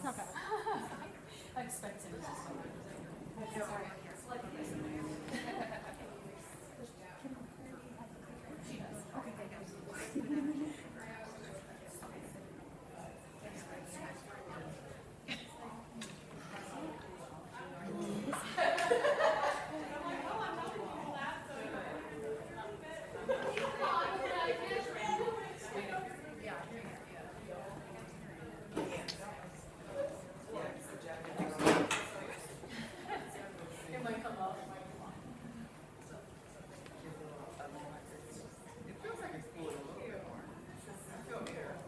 That's not bad. I expected it.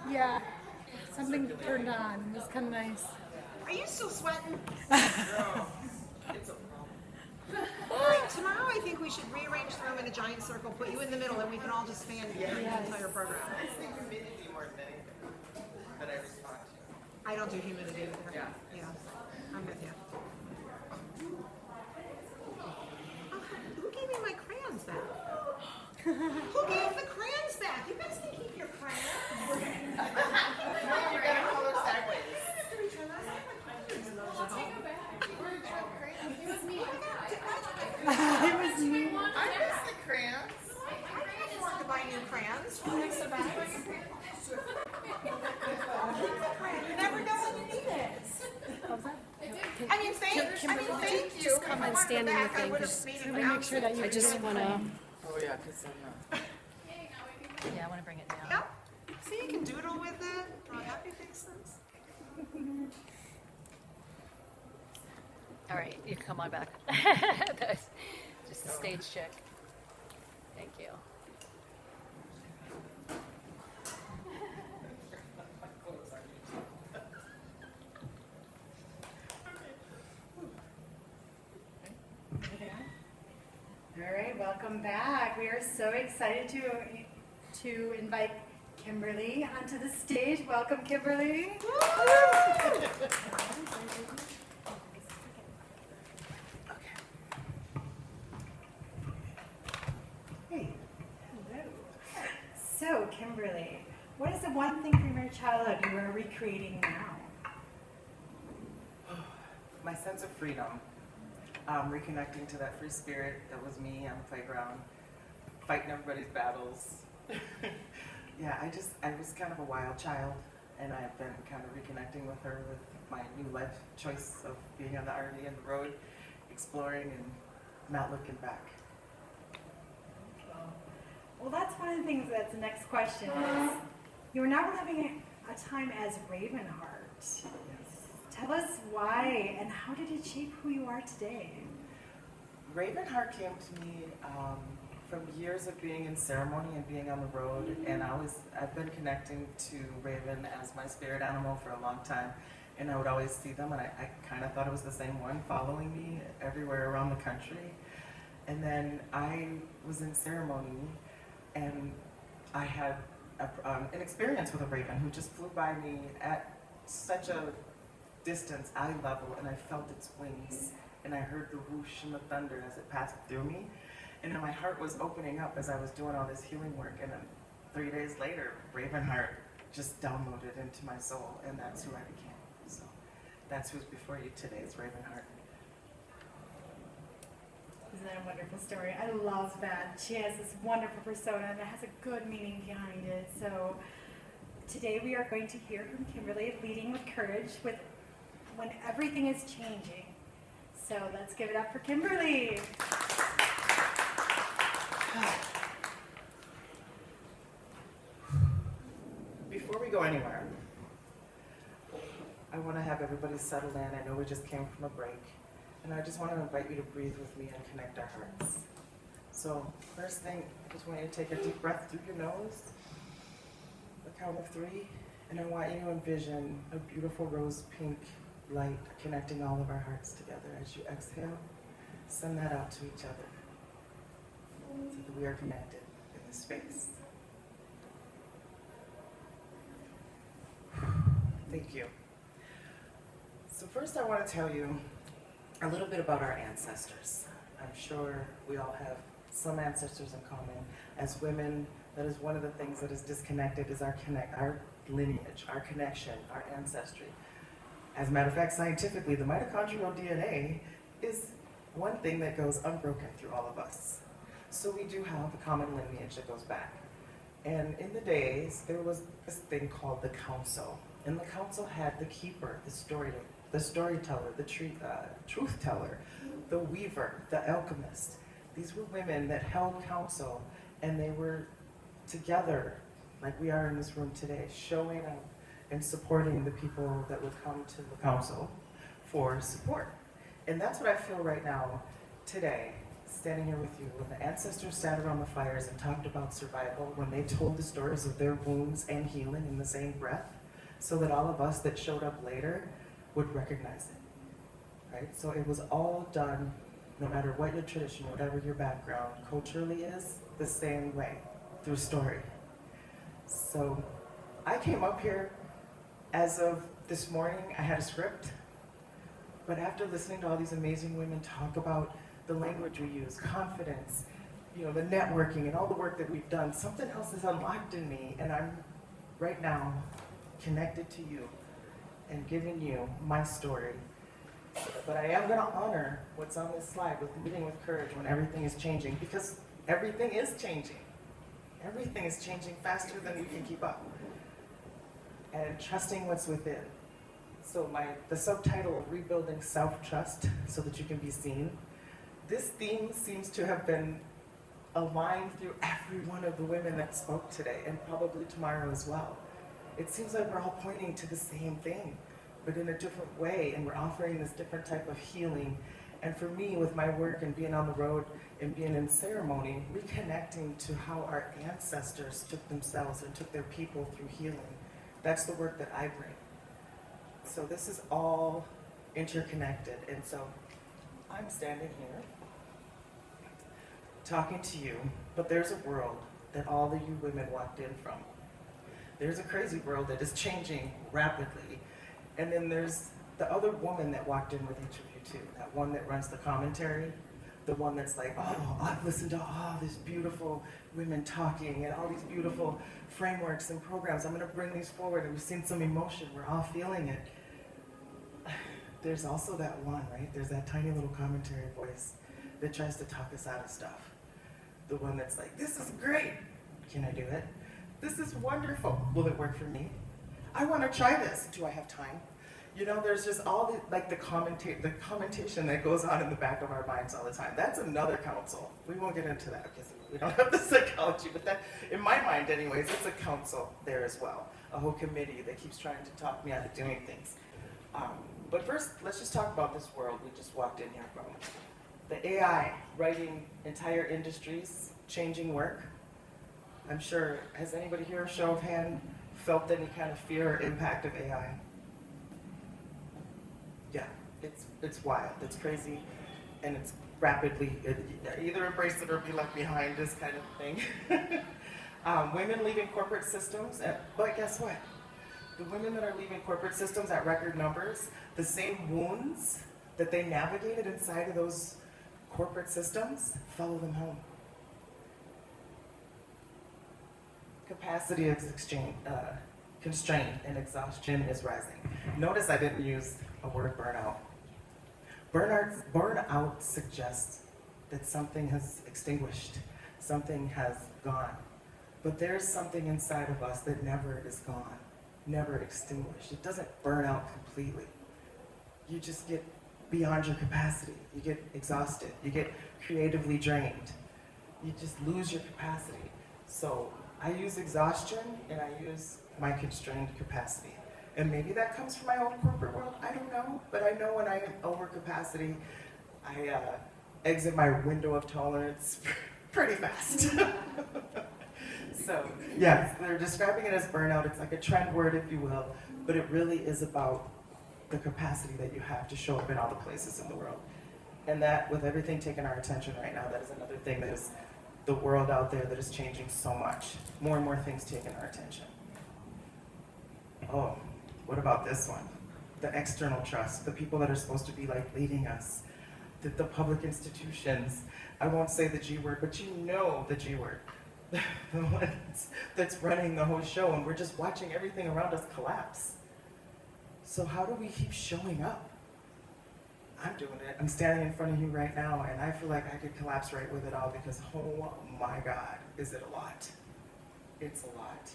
Yeah, something turned on. It was kind of nice. Are you still sweating? Tomorrow I think we should rearrange the room in a giant circle, put you in the middle, and we can all just stand through the entire program. I don't do humidity either. Yeah, I'm with you. Oh, who gave me my crayons back? Who gave the crayons back? You guys can keep your crayons. You gotta color sideways. I'll take it back. It was me. It was me. I miss the crayons. I can afford to buy new crayons. Mix the bags. You never know when you need it. What was that? I mean, thank you. Just come and stand in the thing. Can Can we make sure that you? I just want to. Oh yeah, because I'm not. Yeah, I want to bring it down. Yep. See, you can doodle with it, draw happy faces. All right, you can come on back. That's just a stage check. Thank you. All right, welcome back. We are so excited to invite Kimberly onto the stage. Welcome, Kimberly. Hey. Hello. So, Kimberly, what is the one thing from your childhood you are recreating now? My sense of freedom. Reconnecting to that free spirit that was me on the playground, fighting everybody's battles. Yeah, I was kind of a wild child, and I've been kind of reconnecting with her with my new life choice of being on the RV and the road, exploring and not looking back. Well, that's one of the things that's the next question is, you are now living a time as Ravenheart. Yes. Tell us why and how did it shape who you are today? Ravenheart came to me from years of being in ceremony and being on the road, and I've been connecting to Raven as my spirit animal for a long time, and I would always see them, and I kind of thought it was the same one following me everywhere around the country. And then I was in ceremony, and I had an experience with a raven who just flew by me at such a distance, eye level, and I felt its wings, and I heard the whoosh and the thunder as it passed through me, and then my heart was opening up as I was doing all this healing work, and then 3 days later, Ravenheart just downloaded into my soul, and that's who I became. So that's who's before you today is Ravenheart. Isn't that a wonderful story? I love that. She has this wonderful persona that has a good meaning behind it. So today we are going to hear from Kimberly, leading with courage when everything is changing. So let's give it up for Kimberly. Before we go anywhere, I want to have everybody settle in. I know we just came from a break, and I just want to invite you to breathe with me and connect our hearts. So first thing, I just want you to take a deep breath through your nose, the count of 3, and I want you to envision a beautiful rose pink light connecting all of our hearts together. As you exhale, send that out to each other so that we are connected in this space. Thank you. So first I want to tell you a little bit about our ancestors. I'm sure we all have some ancestors in common. As women, that is one of the things that is disconnected is our lineage, our connection, our ancestry. As a matter of fact, scientifically, the mitochondrial DNA is one thing that goes unbroken through all of us. So we do have a common lineage that goes back. And in the days, there was this thing called the council. And the council had the keeper, the storyteller, the truth teller, the weaver, the alchemist. These were women that held council, and they were together, like we are in this room today, showing up and supporting the people that would come to the council for support. And that's what I feel right now, today, standing here with you. When the ancestors sat around the fires and talked about survival, when they told the stories of their wounds and healing in the same breath, so that all of us that showed up later would recognize it, right? So it was all done, no matter what your tradition, whatever your background culturally is, the same way, through story. So I came up here, as of this morning, I had a script, but after listening to all these amazing women talk about the language we use, confidence, you know, the networking and all the work that we've done, something else is unlocked in me, and I'm right now connected to you and giving you my story. But I am gonna honor what's on this slide with leading with courage when everything is changing, because everything is changing. Everything is changing faster than we can keep up. And trusting what's within. So the subtitle of Rebuilding Self-Trust so that you can be seen, this theme seems to have been aligned through every one of the women that spoke today, and probably tomorrow as well. It seems like we're all pointing to the same thing, but in a different way, and we're offering this different type of healing. And for me, with my work and being on the road and being in ceremony, reconnecting to how our ancestors took themselves and took their people through healing. That's the work that I bring. So this is all interconnected. And so I'm standing here talking to you, but there's a world that all of you women walked in from. There's a crazy world that is changing rapidly. And then there's the other woman that walked in with each of you too, that one that runs the commentary, the one that's like, oh, I've listened to all these beautiful women talking and all these beautiful frameworks and programs. I'm gonna bring these forward, and we've seen some emotion, we're all feeling it. There's also that one, right? There's that tiny little commentary voice that tries to talk us out of stuff. The one that's like, this is great, can I do it? This is wonderful, will it work for me? I wanna try this, do I have time? You know, there's just all the, like the commentation that goes on in the back of our minds all the time. That's another council. We won't get into that because we don't have the psychology, but that, in my mind anyways, it's a council there as well. A whole committee that keeps trying to talk me out of doing things. But first, let's just talk about this world we just walked in here from. The AI, writing entire industries, changing work. I'm sure, has anybody here, show of hand, felt any kind of fear or impact of AI? Yeah, it's wild, it's crazy, and it's rapidly, either embrace it or be left behind, this kind of thing. Women leaving corporate systems, but guess what? The women that are leaving corporate systems at record numbers, the same wounds that they navigated inside of those corporate systems follow them home. Capacity is constrained and exhaustion is rising. Notice I didn't use a word burnout. Burnout suggests that something has extinguished, something has gone. But there's something inside of us that never is gone, never extinguished. It doesn't burn out completely. You just get beyond your capacity. You get exhausted. You get creatively drained. You just lose your capacity. So I use exhaustion and I use my constrained capacity. And maybe that comes from my own corporate world, I don't know. But I know when I am over capacity, I exit my window of tolerance pretty fast. So, yes, they're describing it as burnout. It's like a trend word, if you will, but it really is about the capacity that you have to show up in all the places in the world. And that, with everything taking our attention right now, that is another thing that is the world out there that is changing so much. More and more things taking our attention. Oh, what about this one? The external trust, the people that are supposed to be like leading us, the public institutions. I won't say the G word, but you know the G word. The one that's running the whole show, and we're just watching everything around us collapse. So how do we keep showing up? I'm doing it. I'm standing in front of you right now, and I feel like I could collapse right with it all because, oh my God, is it a lot? It's a lot.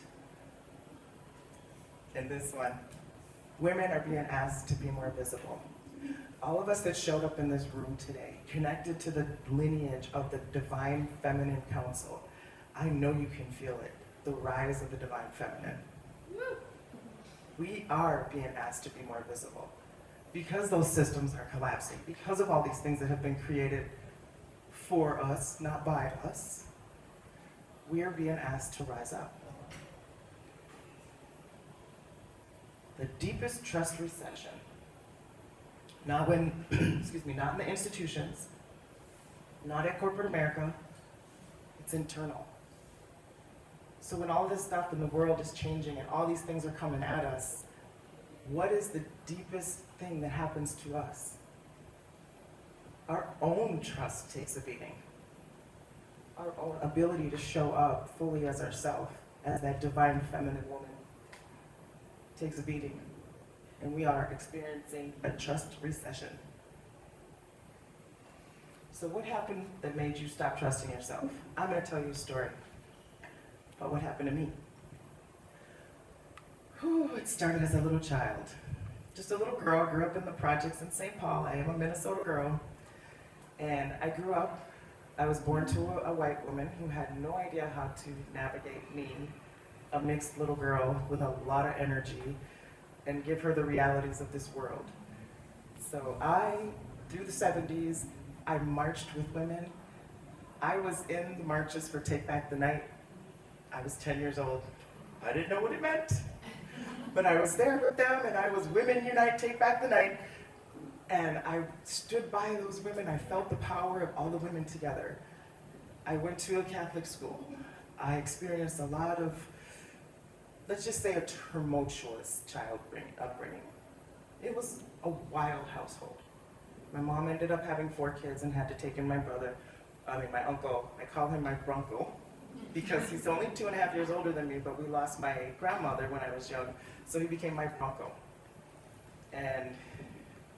And this one, women are being asked to be more visible. All of us that showed up in this room today, connected to the lineage of the Divine Feminine Council, I know you can feel it, the rise of the Divine Feminine. We are being asked to be more visible. Because those systems are collapsing, because of all these things that have been created for us, not by us, we are being asked to rise up. The deepest trust recession, not when, not in the institutions, not at corporate America, it's internal. So when all this stuff in the world is changing and all these things are coming at us, what is the deepest thing that happens to us? Our own trust takes a beating. Our own ability to show up fully as ourselves, as that divine feminine woman, takes a beating. And we are experiencing a trust recession. So what happened that made you stop trusting yourself? I'm going to tell you a story about what happened to me. It started as a little child. Just a little girl, grew up in the projects in St. Paul. I am a Minnesota girl. And I grew up, I was born to a white woman who had no idea how to navigate me, a mixed little girl with a lot of energy, and give her the realities of this world. So through the 70s, I marched with women. I was in the marches for Take Back the Night. I was 10 years old. I didn't know what it meant. But I was there with them, and I was Women Unite, Take Back the Night. And I stood by those women. I felt the power of all the women together. I went to a Catholic school. I experienced a lot of, let's just say, a tumultuous upbringing. It was a wild household. My mom ended up having 4 kids and had to take in my uncle. I call him my brunkle because he's only 2.5 years older than me, but we lost my grandmother when I was young, so he became my brunkle. And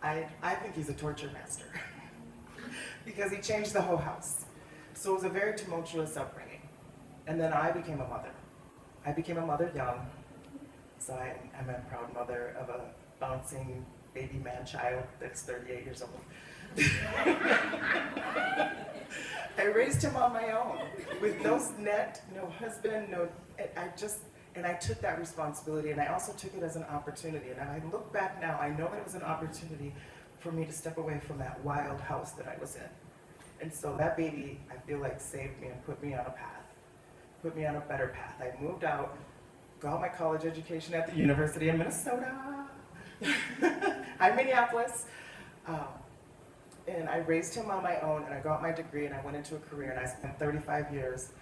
I think he's a torture master because he changed the whole house. So it was a very tumultuous upbringing. And then I became a mother. I became a mother young, so I'm a proud mother of a bouncing baby man child that's 38 years old. I raised him on my own with no net, no husband, and I took that responsibility, and I also took it as an opportunity. And I look back now, I know it was an opportunity for me to step away from that wild house that I was in. And so that baby, I feel like, saved me and put me on a path, put me on a better path. I moved out, got my college education at the University of Minnesota. I'm Minneapolis. And I raised him on my own, and I got my degree, and I went into a career, and I spent 35 years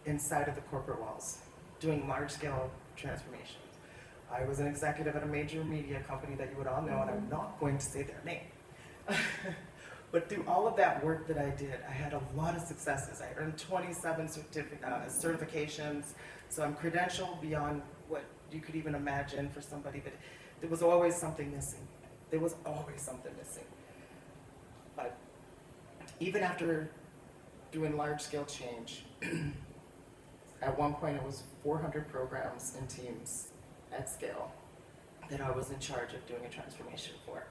inside of the corporate walls, doing large-scale transformations. I was an executive at a major media company that you would all know, and I'm not going to say their name. But through all of that work that I did, I had a lot of successes. I earned 27 certifications, so I'm credentialed beyond what you could even imagine for somebody, but there was always something missing. There was always something missing. But even after doing large-scale change, at one point it was 400 programs and teams at scale that I was in charge of doing a transformation for.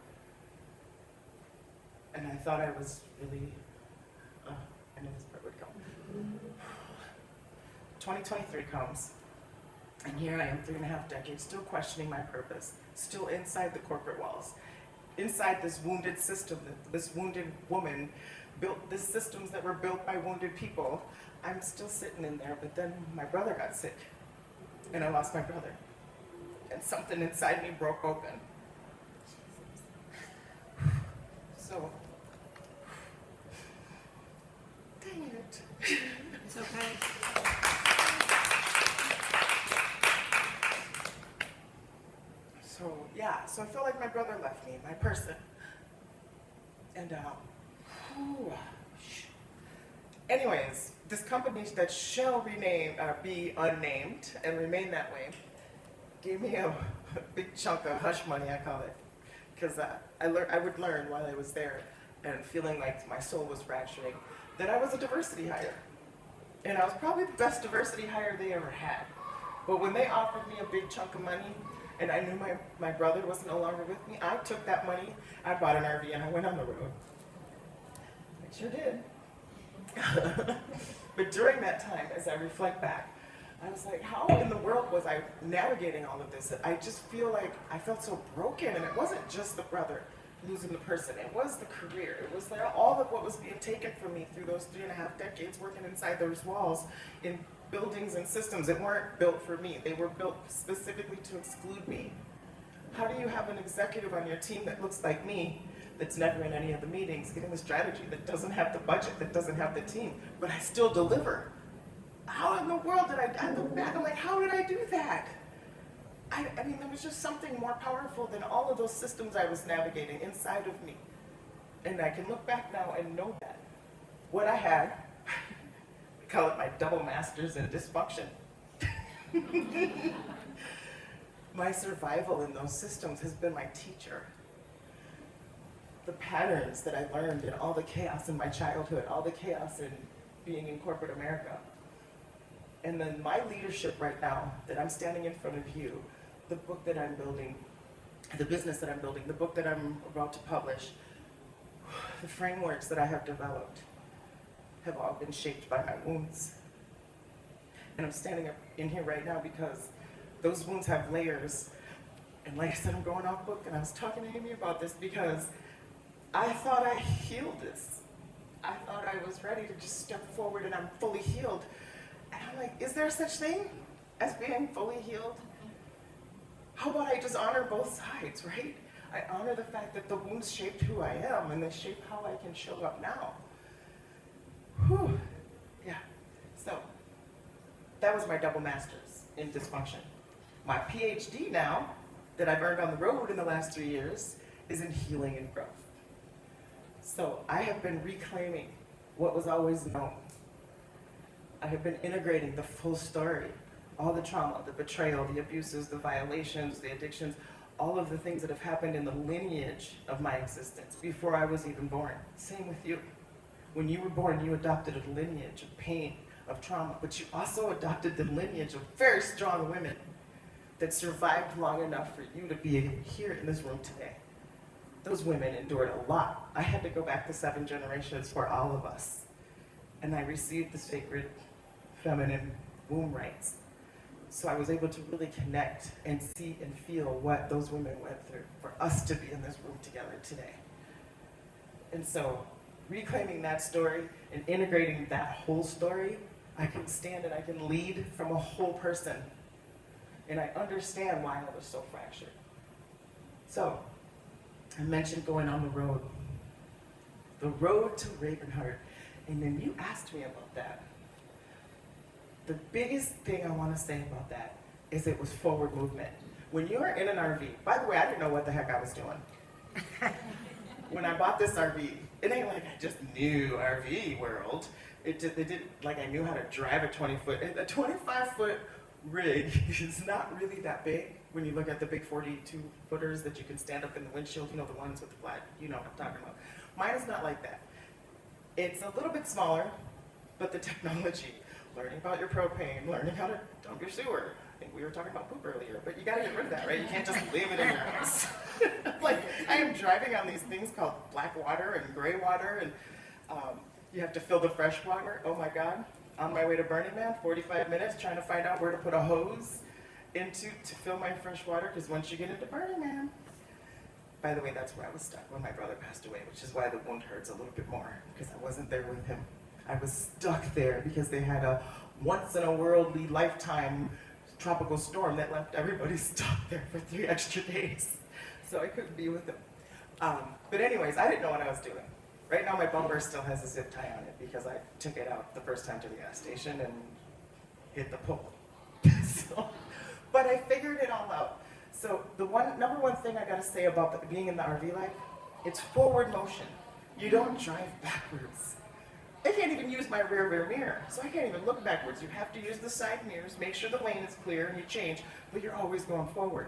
And I thought I was really, I knew this part would come. 2023 comes, and here I am 3.5 decades, still questioning my purpose, still inside the corporate walls, inside this wounded system, this wounded woman built these systems that were built by wounded people. I'm still sitting in there, but then my brother got sick, and I lost my brother. And something inside me broke open. So, dang it. It's okay. So I felt like my brother left me, my person. And, anyways, this company that shall be unnamed and remain that way gave me a big chunk of hush money, I call it, because I would learn while I was there, and feeling like my soul was fracturing, that I was a diversity hire. And I was probably the best diversity hire they ever had. But when they offered me a big chunk of money, and I knew my brother was no longer with me, I took that money, I bought an RV, and I went on the road. I sure did. But during that time, as I reflect back, I was like, how in the world was I navigating all of this? I just feel like I felt so broken, and it wasn't just the brother losing the person, it was the career. It was like all of what was being taken from me through those 3.5 decades working inside those walls in buildings and systems that weren't built for me. They were built specifically to exclude me. How do you have an executive on your team that looks like me, that's never in any of the meetings, getting the strategy, that doesn't have the budget, that doesn't have the team, but I still deliver? How in the world did I look back, I'm like, how did I do that? I mean, there was just something more powerful than all of those systems I was navigating inside of me. And I can look back now and know that. What I had, I call it my double masters in dysfunction. My survival in those systems has been my teacher. The patterns that I learned in all the chaos in my childhood, all the chaos in being in corporate America. And then my leadership right now, that I'm standing in front of you, the book that I'm building, the business that I'm building, the book that I'm about to publish, the frameworks that I have developed have all been shaped by my wounds. And I'm standing up in here right now because those wounds have layers. And like I said, I'm going off book, and I was talking to Amy about this because I thought I healed this. I thought I was ready to just step forward and I'm fully healed. And I'm like, is there such thing as being fully healed? How about I just honor both sides, right? I honor the fact that the wounds shaped who I am, and they shape how I can show up now. Whew. Yeah. So that was my double masters in dysfunction. My PhD now, that I've earned on the road in the last 3 years, is in healing and growth. So I have been reclaiming what was always known. I have been integrating the full story, all the trauma, the betrayal, the abuses, the violations, the addictions, all of the things that have happened in the lineage of my existence before I was even born. Same with you. When you were born, you adopted a lineage of pain, of trauma, but you also adopted the lineage of very strong women that survived long enough for you to be here in this room today. Those women endured a lot. I had to go back to 7 generations for all of us. And I received the sacred feminine womb rights. So I was able to really connect and see and feel what those women went through for us to be in this room together today. And so reclaiming that story and integrating that whole story, I can stand and I can lead from a whole person. And I understand why I was so fractured. So I mentioned going on the road to Ravenheart. And then you asked me about that. The biggest thing I want to say about that is it was forward movement. When you're in an RV, by the way, I didn't know what the heck I was doing. When I bought this RV, it ain't like I just knew RV world. It didn't like I knew how to drive a 20-foot. A 25-foot rig is not really that big when you look at the big 42-footers that you can stand up in the windshield, you know, the ones with the flat, you know what I'm talking about. Mine is not like that. It's a little bit smaller, but the technology, learning about your propane, learning how to dump your sewer. I think we were talking about poop earlier, but you gotta get rid of that, right? You can't just leave it in your house. Like, I am driving on these things called black water and gray water, and you have to fill the fresh water. Oh my God. On my way to Burning Man, 45 minutes trying to find out where to put a hose into to fill my fresh water, because once you get into Burning Man, by the way, that's where I was stuck when my brother passed away, which is why the wound hurts a little bit more, because I wasn't there with him. I was stuck there because they had a once-in-a-worldly lifetime tropical storm that left everybody stuck there for 3 extra days. So I couldn't be with them. But anyways, I didn't know what I was doing. Right now my bumper still has a zip tie on it because I took it out the first time to the gas station and hit the pole. But I figured it all out. So the number one thing I gotta say about being in the RV life, it's forward motion. You don't drive backwards. I can't even use my rear mirror, so I can't even look backwards. You have to use the side mirrors, make sure the lane is clear, and you change, but you're always going forward.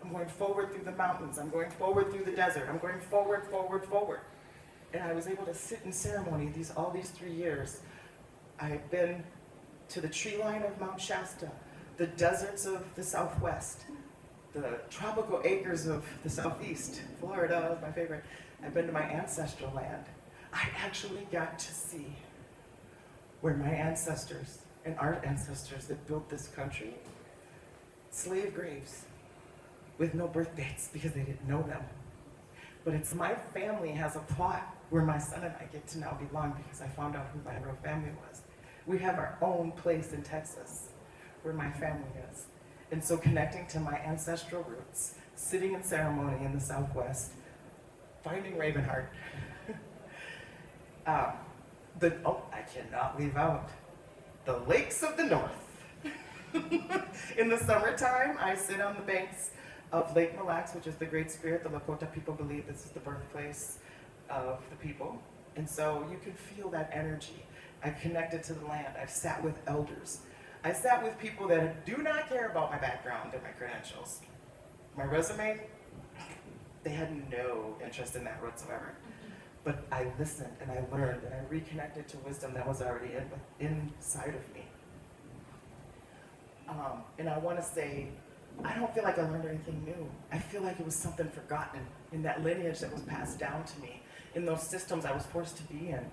I'm going forward through the mountains. I'm going forward through the desert. I'm going forward, forward, forward. And I was able to sit in ceremony all these 3 years. I've been to the tree line of Mount Shasta, the deserts of the Southwest, the tropical acres of the Southeast. Florida is my favorite. I've been to my ancestral land. I actually got to see where my ancestors and our ancestors that built this country, slave graves with no birth dates because they didn't know them. But it's my family has a plot where my son and I get to now belong because I found out who my real family was. We have our own place in Texas where my family is. And so connecting to my ancestral roots, sitting in ceremony in the Southwest, finding Ravenheart. I cannot leave out the lakes of the north. In the summertime, I sit on the banks of Lake Mille Lacs, which is the Great Spirit. The Lakota people believe this is the birthplace of the people. And so you can feel that energy. I've connected to the land. I've sat with elders. I sat with people that do not care about my background and my credentials. My resume, they had no interest in that whatsoever. But I listened and I learned and I reconnected to wisdom that was already inside of me. And I want to say, I don't feel like I learned anything new. I feel like it was something forgotten in that lineage that was passed down to me, in those systems I was forced to be in.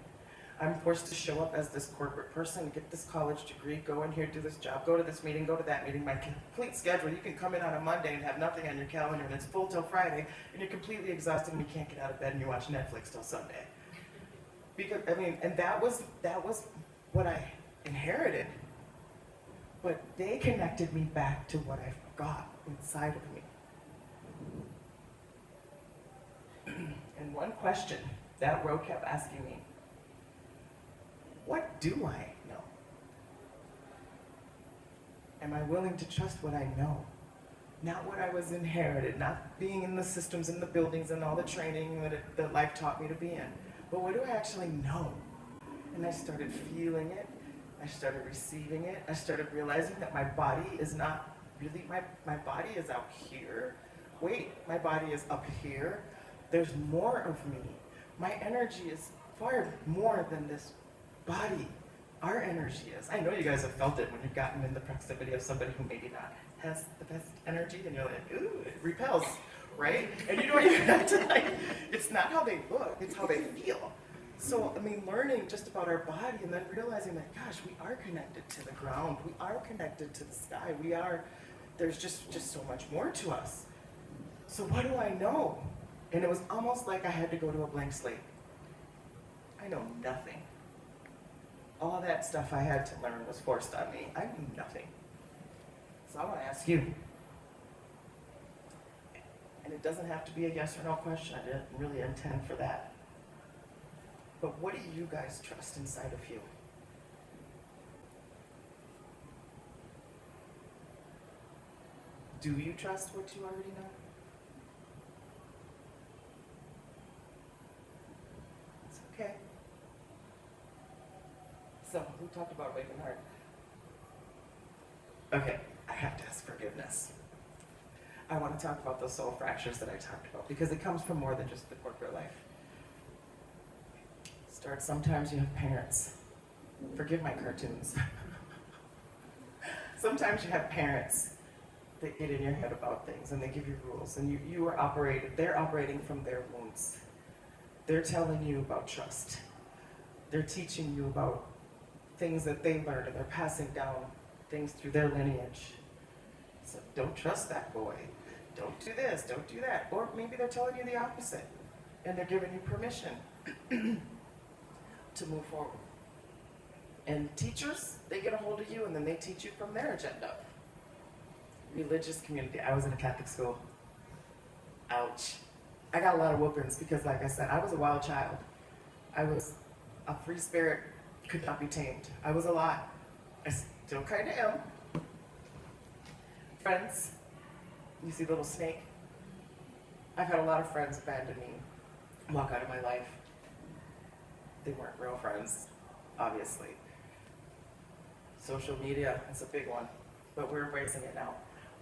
I'm forced to show up as this corporate person, get this college degree, go in here, do this job, go to this meeting, go to that meeting. My complete schedule, you can come in on a Monday and have nothing on your calendar and it's full till Friday and you're completely exhausted and you can't get out of bed and you watch Netflix till Sunday. Because, and that was what I inherited. But they connected me back to what I forgot inside of me. And one question that row kept asking me, what do I know? Am I willing to trust what I know? Not what I was inherited, not being in the systems and the buildings and all the training that life taught me to be in. But what do I actually know? And I started feeling it. I started receiving it. I started realizing that my body is not really, my body is out here. Wait, my body is up here. There's more of me. My energy is far more than this body. Our energy is. I know you guys have felt it when you've gotten in the proximity of somebody who maybe not has the best energy, and you're like, ooh, it repels, right? And you don't even have to it's not how they look, it's how they feel. So, learning just about our body and then realizing that, gosh, we are connected to the ground. We are connected to the sky. There's just so much more to us. So what do I know? And it was almost like I had to go to a blank slate. I know nothing. All that stuff I had to learn was forced on me. I knew nothing. So I want to ask you. And it doesn't have to be a yes or no question. I didn't really intend for that. But what do you guys trust inside of you? Do you trust what you already know? It's okay. So, we talked about Ravenheart. Okay, I have to ask forgiveness. I want to talk about the soul fractures that I talked about because it comes from more than just the corporate life. Sometimes you have parents. Forgive my cartoons. Sometimes you have parents that get in your head about things and they give you rules and they're operating from their wounds. They're telling you about trust. They're teaching you about things that they learned and they're passing down things through their lineage. So don't trust that boy. Don't do this, don't do that. Or maybe they're telling you the opposite and they're giving you permission to move forward. And teachers, they get a hold of you and then they teach you from their agenda. Religious community. I was in a Catholic school. Ouch. I got a lot of whoopings because, like I said, I was a wild child. I was a free spirit, could not be tamed. I was a lot. I still kind of am. Friends, you see Little Snake? I've had a lot of friends abandon me, walk out of my life. They weren't real friends, obviously. Social media is a big one, but we're embracing it now.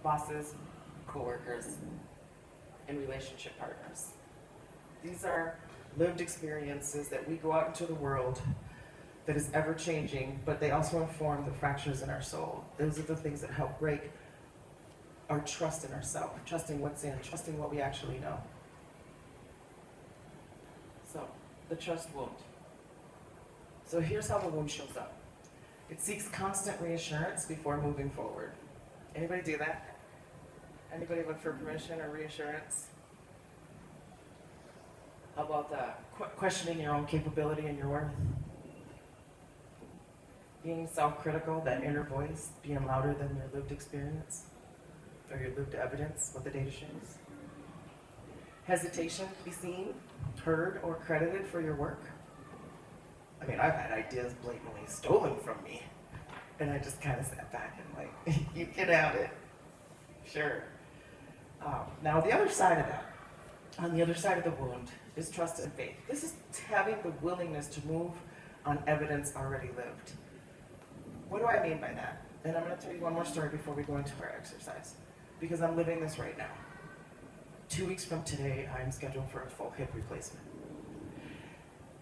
Bosses, coworkers, and relationship partners. These are lived experiences that we go out into the world that is ever changing, but they also inform the fractures in our soul. Those are the things that help break our trust in ourselves, trusting what's in, trusting what we actually know. So, the trust wound. So here's how the wound shows up. It seeks constant reassurance before moving forward. Anybody do that? Anybody look for permission or reassurance? How about questioning your own capability and your worth? Being self-critical, that inner voice, being louder than your lived experience or your lived evidence, what the data shows. Hesitation to be seen, heard, or credited for your work. I mean, I've had ideas blatantly stolen from me, and I just kind of sat back and like, you can have it. Sure. Now, the other side of that, on the other side of the wound, is trust and faith. This is having the willingness to move on evidence already lived. What do I mean by that? And I'm going to tell you one more story before we go into our exercise, because I'm living this right now. 2 weeks from today, I'm scheduled for a full hip replacement.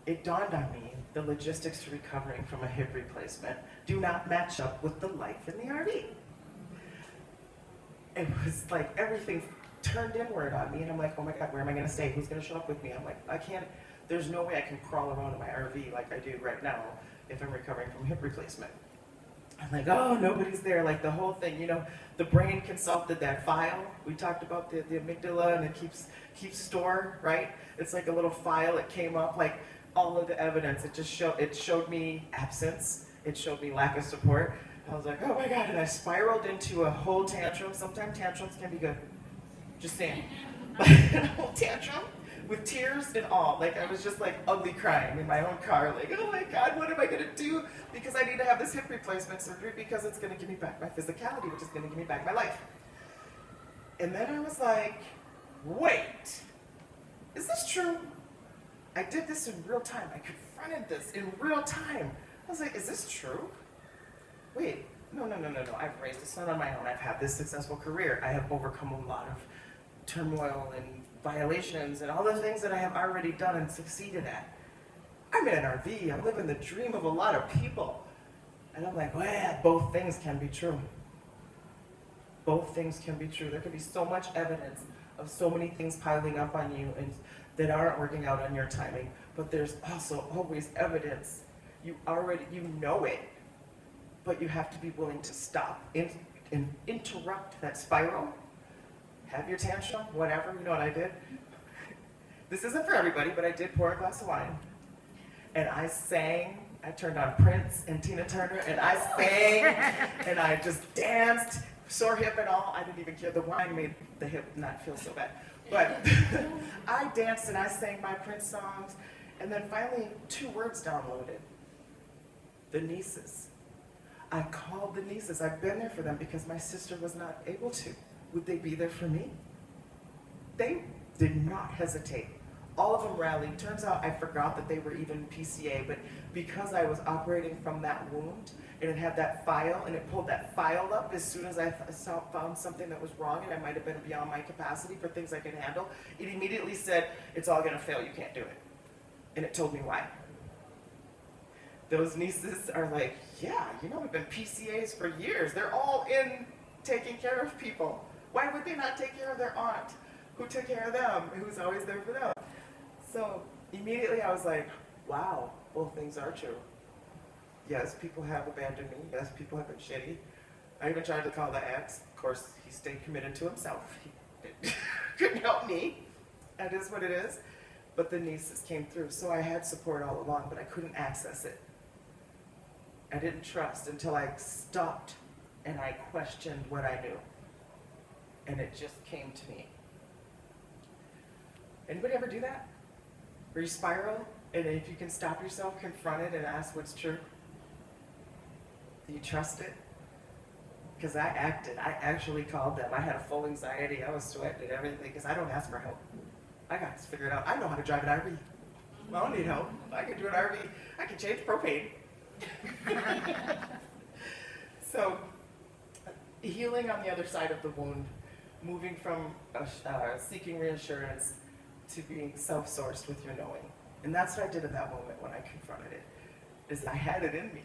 It dawned on me the logistics to recovering from a hip replacement do not match up with the life in the RV. It was like everything turned inward on me, and I'm like, oh my God, where am I going to stay? Who's going to show up with me? I'm like, I can't, there's no way I can crawl around in my RV like I do right now if I'm recovering from hip replacement. I'm like, oh, nobody's there. Like the whole thing, you know, the brain consulted that file. We talked about the amygdala, and it keeps store, right? It's like a little file. It came up like all of the evidence. It showed me absence. It showed me lack of support. I was like, oh my God, and I spiraled into a whole tantrum. Sometimes tantrums can be good. Just saying. A whole tantrum with tears and all. Like I was just like ugly crying in my own car. Like, oh my God, what am I gonna do? Because I need to have this hip replacement surgery because it's gonna give me back my physicality, which is gonna give me back my life. And then I was like, wait, is this true? I did this in real time. I confronted this in real time. I was like, is this true? Wait, no. I've raised a son on my own. I've had this successful career. I have overcome a lot of turmoil and violations and all the things that I have already done and succeeded at. I'm in an RV. I'm living the dream of a lot of people. And I'm like, well, both things can be true. Both things can be true. There can be so much evidence of so many things piling up on you and that aren't working out on your timing. But there's also always evidence. You know it. But you have to be willing to stop and interrupt that spiral. Have your tantrum, whatever. You know what I did? This isn't for everybody, but I did pour a glass of wine. And I sang. I turned on Prince and Tina Turner, and I sang, and I just danced, sore hip and all. I didn't even care. The wine made the hip not feel so bad. But I danced and I sang my Prince songs, and then finally 2 words downloaded. The nieces. I called the nieces. I've been there for them because my sister was not able to. Would they be there for me? They did not hesitate. All of them rallied. Turns out I forgot that they were even PCA, but because I was operating from that wound, and it had that file, and it pulled that file up as soon as I found something that was wrong, and I might have been beyond my capacity for things I could handle, it immediately said, it's all gonna fail, you can't do it. And it told me why. Those nieces are like, yeah, we've been PCAs for years. They're all in taking care of people. Why would they not take care of their aunt who took care of them, who's always there for them? So immediately I was like, wow, both things are true. Yes, people have abandoned me. Yes, people have been shitty. I even tried to call the ex. Of course, he stayed committed to himself. He couldn't help me. That is what it is. But the nieces came through. So I had support all along, but I couldn't access it. I didn't trust until I stopped and I questioned what I knew. And it just came to me. Anybody ever do that? Where you spiral, and if you can stop yourself, confront it, and ask what's true? Do you trust it? Because I acted. I actually called them. I had a full anxiety. I was sweating and everything because I don't ask for help. I got this figured out. I know how to drive an RV. I don't need help. I can do an RV. I can change propane. So, healing on the other side of the wound moving from seeking reassurance to being self-sourced with your knowing. And that's what I did at that moment when I confronted it, is I had it in me.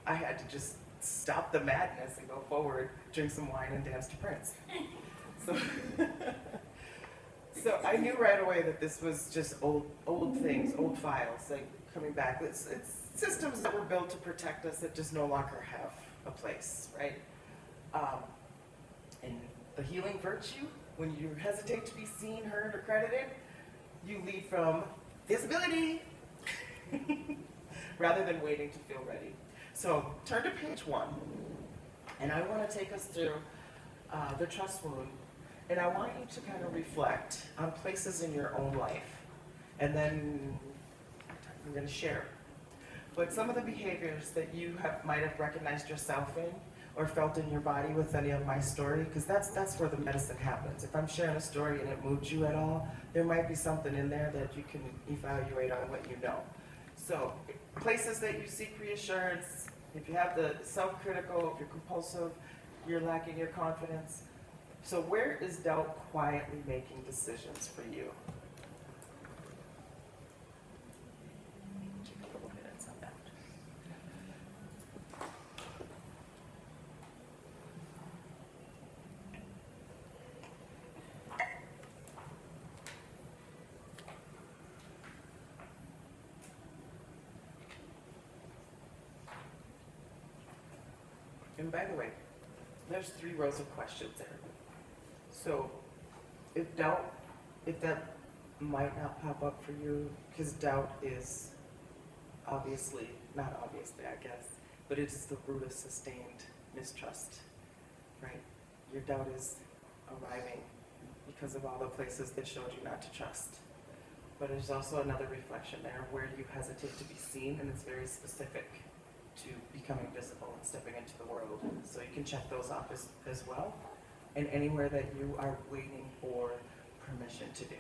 I had to just stop the madness and go forward, drink some wine, and dance to Prince. So, so I knew right away that this was just old things, old files, like coming back. It's systems that were built to protect us that just no longer have a place, right? And the healing virtue, when you hesitate to be seen, heard, or credited, you lead from visibility rather than waiting to feel ready. So turn to page 1, and I want to take us through the trust wound, and I want you to kind of reflect on places in your own life, and then I'm going to share. But some of the behaviors that you might have recognized yourself in or felt in your body with any of my story, because that's where the medicine happens. If I'm sharing a story and it moved you at all, there might be something in there that you can evaluate on what you know. So places that you seek reassurance, if you have the self-critical, if you're compulsive, you're lacking your confidence. So where is doubt quietly making decisions for you? Take a couple minutes on that. And by the way, there's 3 rows of questions there. So if that might not pop up for you, because doubt is not obviously, I guess, but it's the root of sustained mistrust, right? Your doubt is arriving because of all the places that showed you not to trust. But there's also another reflection there where you hesitate to be seen, and it's very specific to becoming visible and stepping into the world. So you can check those off as well. And anywhere that you are waiting for permission to do.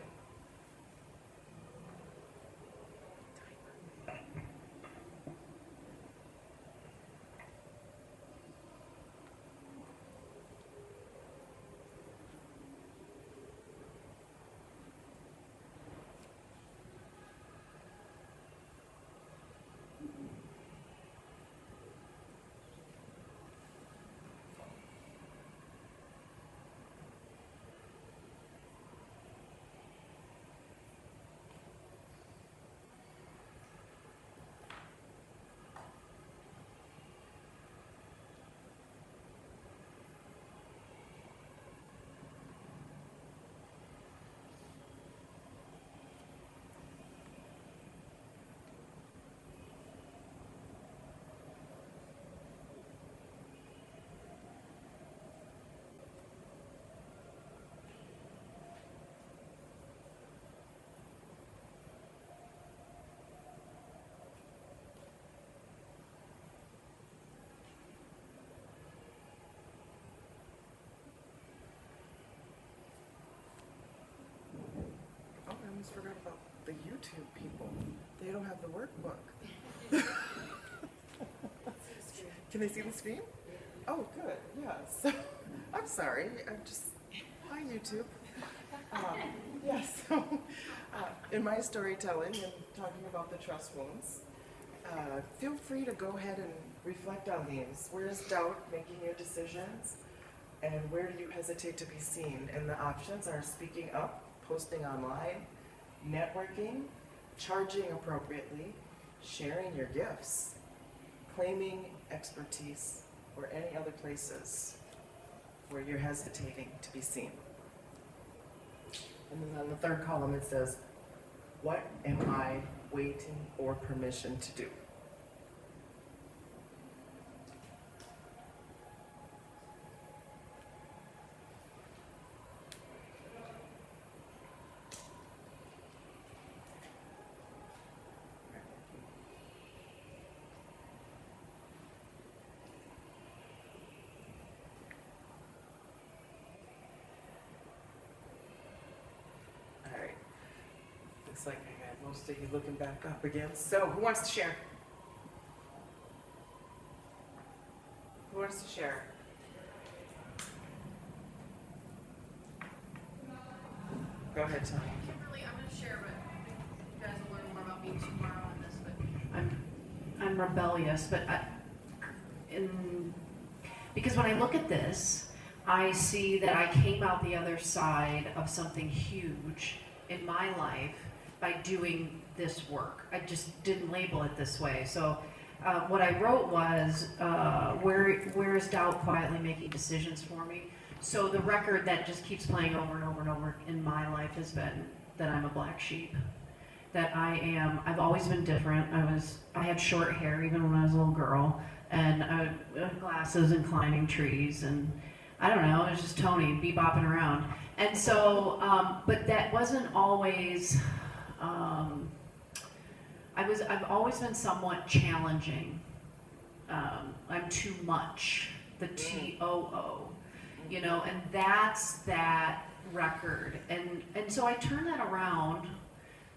Oh, I almost forgot about the YouTube people. They don't have the workbook. Can they see the screen? Oh, good. Yeah. So, I'm sorry. Hi, YouTube. So, in my storytelling and talking about the trust wounds, feel free to go ahead and reflect on these. Where is doubt making your decisions? And where do you hesitate to be seen? And the options are speaking up, posting online, networking, charging appropriately, sharing your gifts, claiming expertise, or any other places where you're hesitating to be seen. And then on the third column it says, what am I waiting for permission to do? Looks like I got most of you looking back up again. So, who wants to share? Who wants to share? Go ahead, Tony. Kimberly, I'm gonna share, but you guys will learn more about me tomorrow on this, but I'm rebellious, but because when I look at this, I see that I came out the other side of something huge in my life by doing this work. I just didn't label it this way. So what I wrote was, where is doubt quietly making decisions for me? So the record that just keeps playing over and over and over in my life has been that I'm a black sheep. That I've always been different. I had short hair even when I was a little girl, and glasses and climbing trees, and I don't know, it was just Tony bebopping around. And so, but that wasn't always, I've always been somewhat challenging. I'm too much, the TOO, you know, and that's that record. And so I turned that around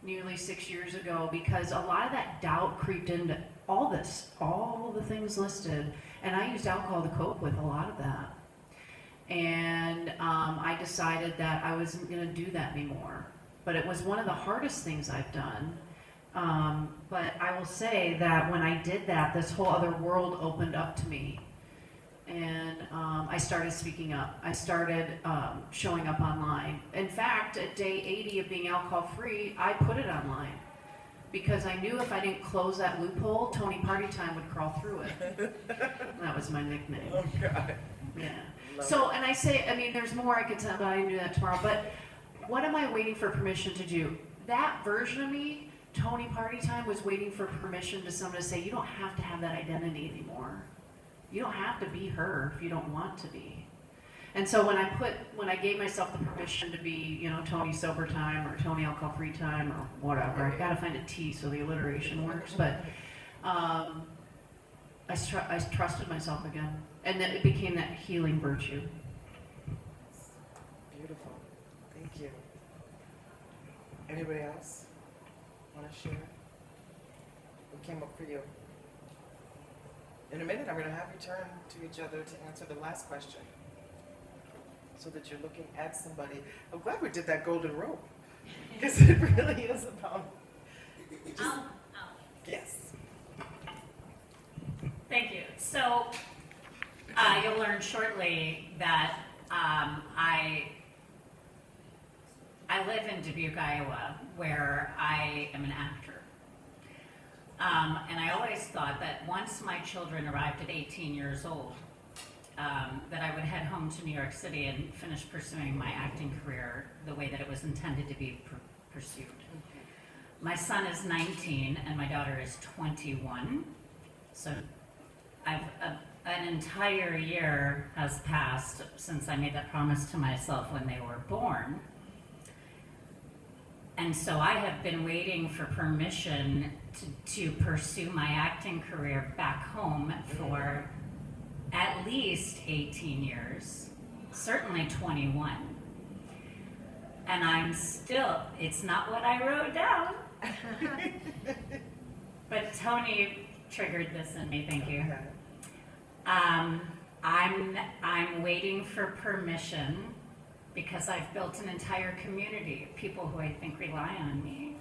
nearly 6 years ago because a lot of that doubt creeped into all of the things listed, and I used alcohol to cope with a lot of that. And I decided that I wasn't going to do that anymore. But it was one of the hardest things I've done. But I will say that when I did that, this whole other world opened up to me. And I started speaking up. I started showing up online. In fact, at day 80 of being alcohol-free, I put it online. Because I knew if I didn't close that loophole, Tony Party Time would crawl through it. That was my nickname. Oh, God. Yeah. So, and I say, I mean, there's more I could tell, but I can do that tomorrow. But what am I waiting for permission to do? That version of me, Tony Party Time, was waiting for permission to someone to say, you don't have to have that identity anymore. You don't have to be her if you don't want to be. And so when I gave myself the permission to be, you know, Tony Sober Time or Tony Alcohol Free Time or whatever, I gotta find a T so the alliteration works, but I trusted myself again. And then it became that healing virtue. Beautiful. Thank you. Anybody else want to share? What came up for you? In a minute, I'm going to have you turn to each other to answer the last question, so that you're looking at somebody. I'm glad we did that golden rope, because it really is about. Yes. Thank you. So you'll learn shortly that I live in Dubuque, Iowa, where I am an actor. And I always thought that once my children arrived at 18 years old, that I would head home to New York City and finish pursuing my acting career the way that it was intended to be pursued. My son is 19 and my daughter is 21. So an entire year has passed since I made that promise to myself when they were born. And so I have been waiting for permission to pursue my acting career back home for at least 18 years, certainly 21. And I'm still, it's not what I wrote down. But Tony triggered this in me, thank you. I'm waiting for permission because I've built an entire community of people who I think rely on me.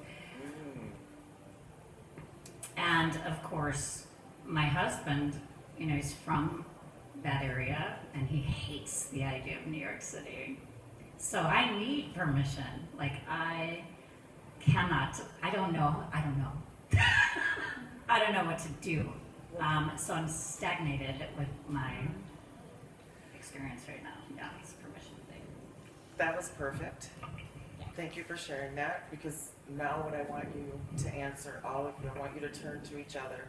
And of course, my husband, you know, he's from that area and he hates the idea of New York City. So I need permission. Like I don't know. I don't know what to do. So I'm stagnated with my experience right now. Yeah, it's a permission thing. That was perfect. Thank you for sharing that, because now what I want you to answer, all of you, I want you to turn to each other.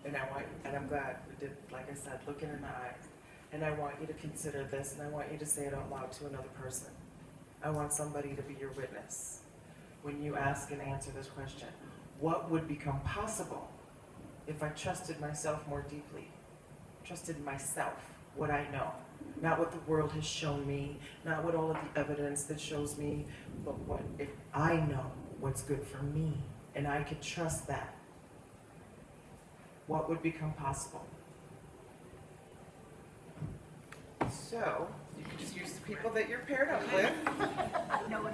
And I'm glad we did, like I said, looking in the eyes. And I want you to consider this, and I want you to say it out loud to another person. I want somebody to be your witness when you ask and answer this question. What would become possible if I trusted myself more deeply? Trusted myself, what I know. Not what the world has shown me, not what all of the evidence that shows me, but what if I know what's good for me and I could trust that? What would become possible? So, you can just use the people that you're paired up with,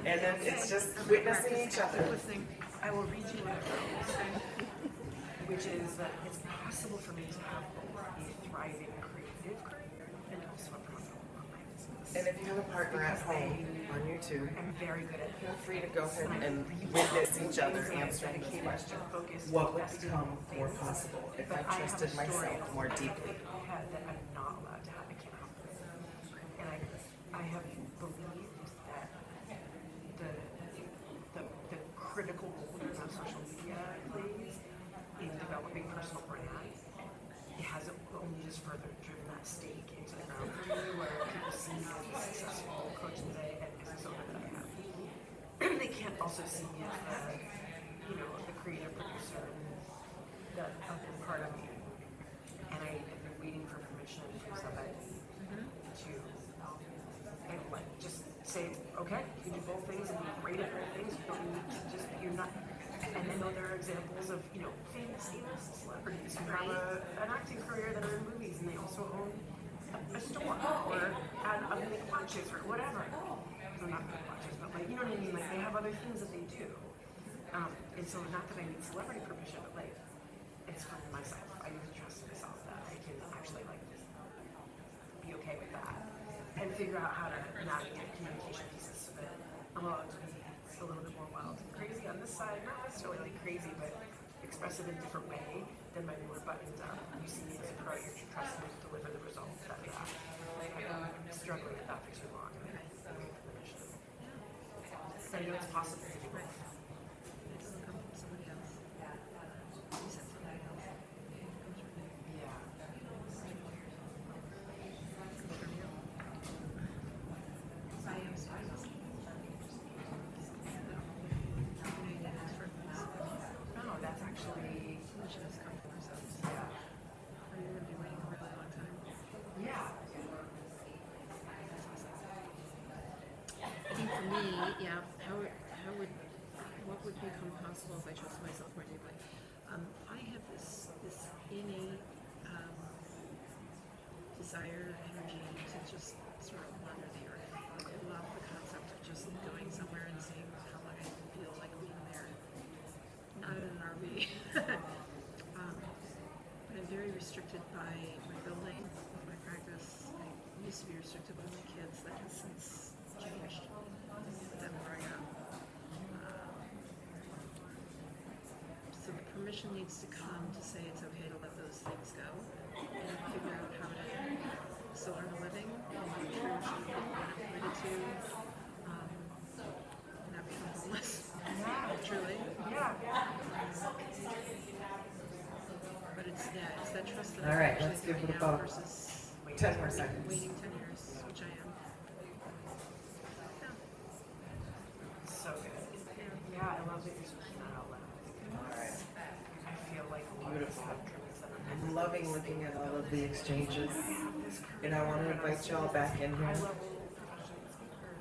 and then it's just witnessing each other. Listening, I will read you what I wrote, which is that it's possible for me to have both a thriving creative career and also a profitable online business. And if you have a partner at home on YouTube, I'm very good at feel free to go ahead and witness each other answering this question. What would become more possible if I trusted myself more deeply? that I'm not allowed to have. I can't help it. And I have believed that the critical role that social media plays in developing personal brands, it has only just further driven that stake into the ground for me, where people see me as a successful coach today and business owner that I have. They can't also see me as the creative producer that I've been part of me. And I have been waiting for permission from somebody to just say, okay, you do both things and be great at both things. You don't need to just, you're not. And I know there are examples of, famous A-list celebrities who have an acting career that are in movies and they also own a store or make watches or whatever. They're not good watches, but you know what I mean? Like they have other things that they do. And so not that I need celebrity permission, but it's for myself. I need to trust myself that I can actually be okay with that and figure out how to navigate communication pieces so that I'm allowed to be a little bit more wild and crazy on this side, not necessarily crazy, but express it in a different way than my more buttoned up. You see me as a pro, you trust me to deliver the results that we have. I've been struggling with that for too long. And I need permission. So I know it's possible to do both. Somebody else. You said somebody else. Yeah. No, that's actually. Yeah. Are you going to be waiting for a really long time? Yeah. I think for me, yeah, what would become possible if I trust myself more deeply? I have this innate desire, energy to just sort of wander the earth. I love the concept of just going somewhere and seeing how long I feel like being there. Not in an RV. But I'm very restricted by my building, my practice. I used to be restricted by my kids. That has since changed with them growing up. So the permission needs to come to say it's okay to let those things go and figure out how to still earn a living and be true to what I'm committed to, and not become homeless. Truly. But it's that trust that All I'm right, actually let's give doing it now about versus 10 more seconds. waiting 10 years, which I am. So good. Yeah, I love that you're speaking that out loud. All right. I feel like a lot of us have dreams that are I'm loving looking at all of the exchanges, and I want to invite y'all back in here. professional speaker.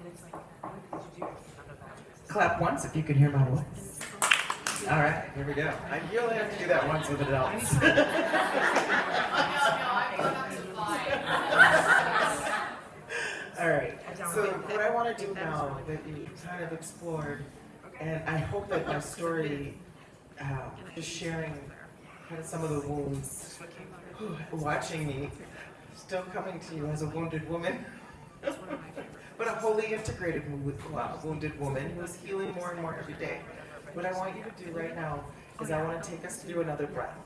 And it's like, what did you do if none of that was? Clap once if you can hear my voice. All right, here we go. You only have to do that once with adults. All right, so what I want to do now that you kind of explored, and I hope that my story is sharing kind of some of the wounds, watching me, still coming to you as a wounded woman, but a wholly integrated wounded woman who is healing more and more every day. What I want you to do right now is I want to take us through another breath.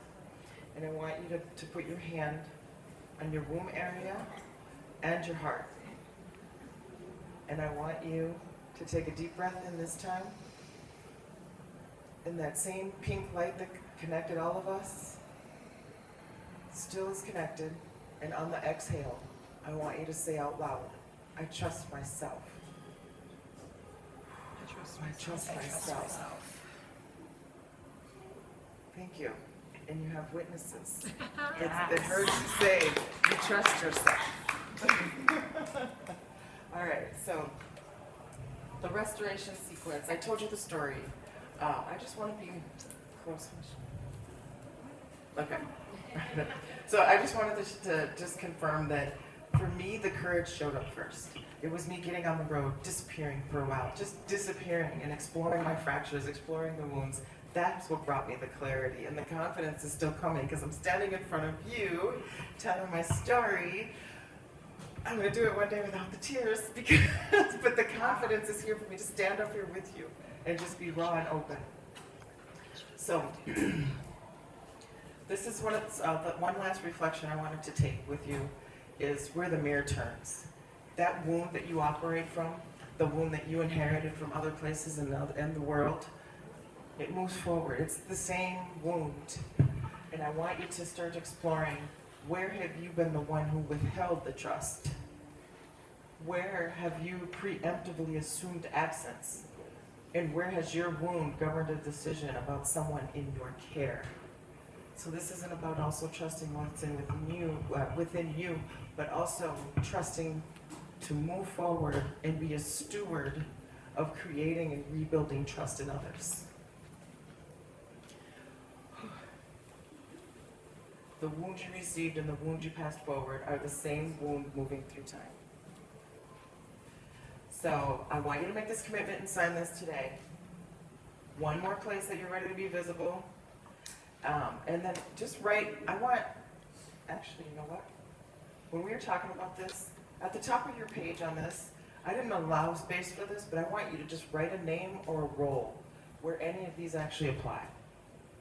And I want you to put your hand on your womb area and your heart. And I want you to take a deep breath in this time. And that same pink light that connected all of us still is connected. And on the exhale, I want you to say out loud, I trust myself. I trust myself. Thank you. And you have witnesses. They heard you say, you trust yourself. All right, so the restoration sequence. I told you the story. I just want to be close. Okay. So I just wanted to just confirm that for me, the courage showed up first. It was me getting on the road, disappearing for a while, just disappearing and exploring my fractures, exploring the wounds. That's what brought me the clarity, and the confidence is still coming because I'm standing in front of you, telling my story. I'm gonna do it one day without the tears, because, but the confidence is here for me to stand up here with you and just be raw and open. So, this is one last reflection I wanted to take with you is where the mirror turns. That wound that you operate from, the wound that you inherited from other places in the world, it moves forward. It's the same wound. And I want you to start exploring, where have you been the one who withheld the trust? Where have you preemptively assumed absence? And where has your wound governed a decision about someone in your care? So this isn't about also trusting what's within you, but also trusting to move forward and be a steward of creating and rebuilding trust in others. The wound you received and the wound you passed forward are the same wound moving through time. So I want you to make this commitment and sign this today. One more place that you're ready to be visible. And then just write, actually, you know what? When we were talking about this, at the top of your page on this, I didn't allow space for this, but I want you to just write a name or a role where any of these actually apply.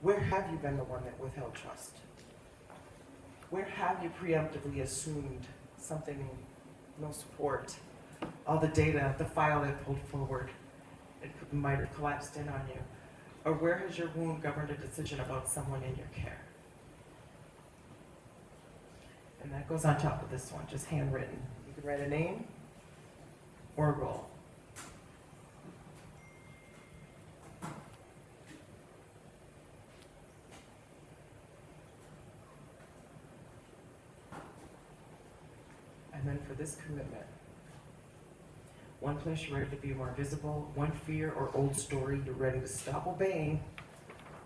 Where have you been the one that withheld trust? Where have you preemptively assumed something, no support? All the data, the file they pulled forward, it might have collapsed in on you. Or where has your wound governed a decision about someone in your care? And that goes on top of this one, just handwritten. You can write a name or a role. And then for this commitment, one place you're ready to be more visible, one fear or old story you're ready to stop obeying,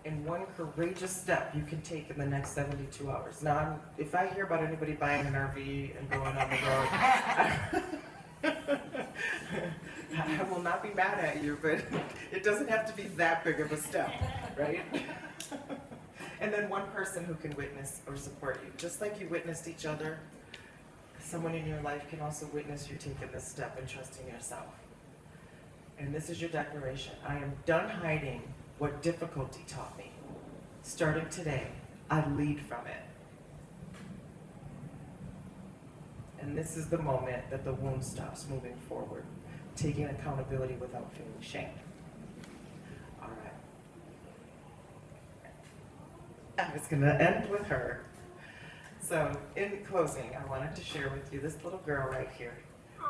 and one courageous step you can take in the next 72 hours. Now, if I hear about anybody buying an RV and going on the road, I will not be mad at you, but it doesn't have to be that big of a step, right? And then one person who can witness or support you, just like you witnessed each other. Someone in your life can also witness you taking this step and trusting yourself. And this is your declaration. I am done hiding what difficulty taught me. Starting today, I lead from it. And this is the moment that the wound stops moving forward, taking accountability without feeling shame. All right. I was going to end with her. So, in closing, I wanted to share with you this little girl right here.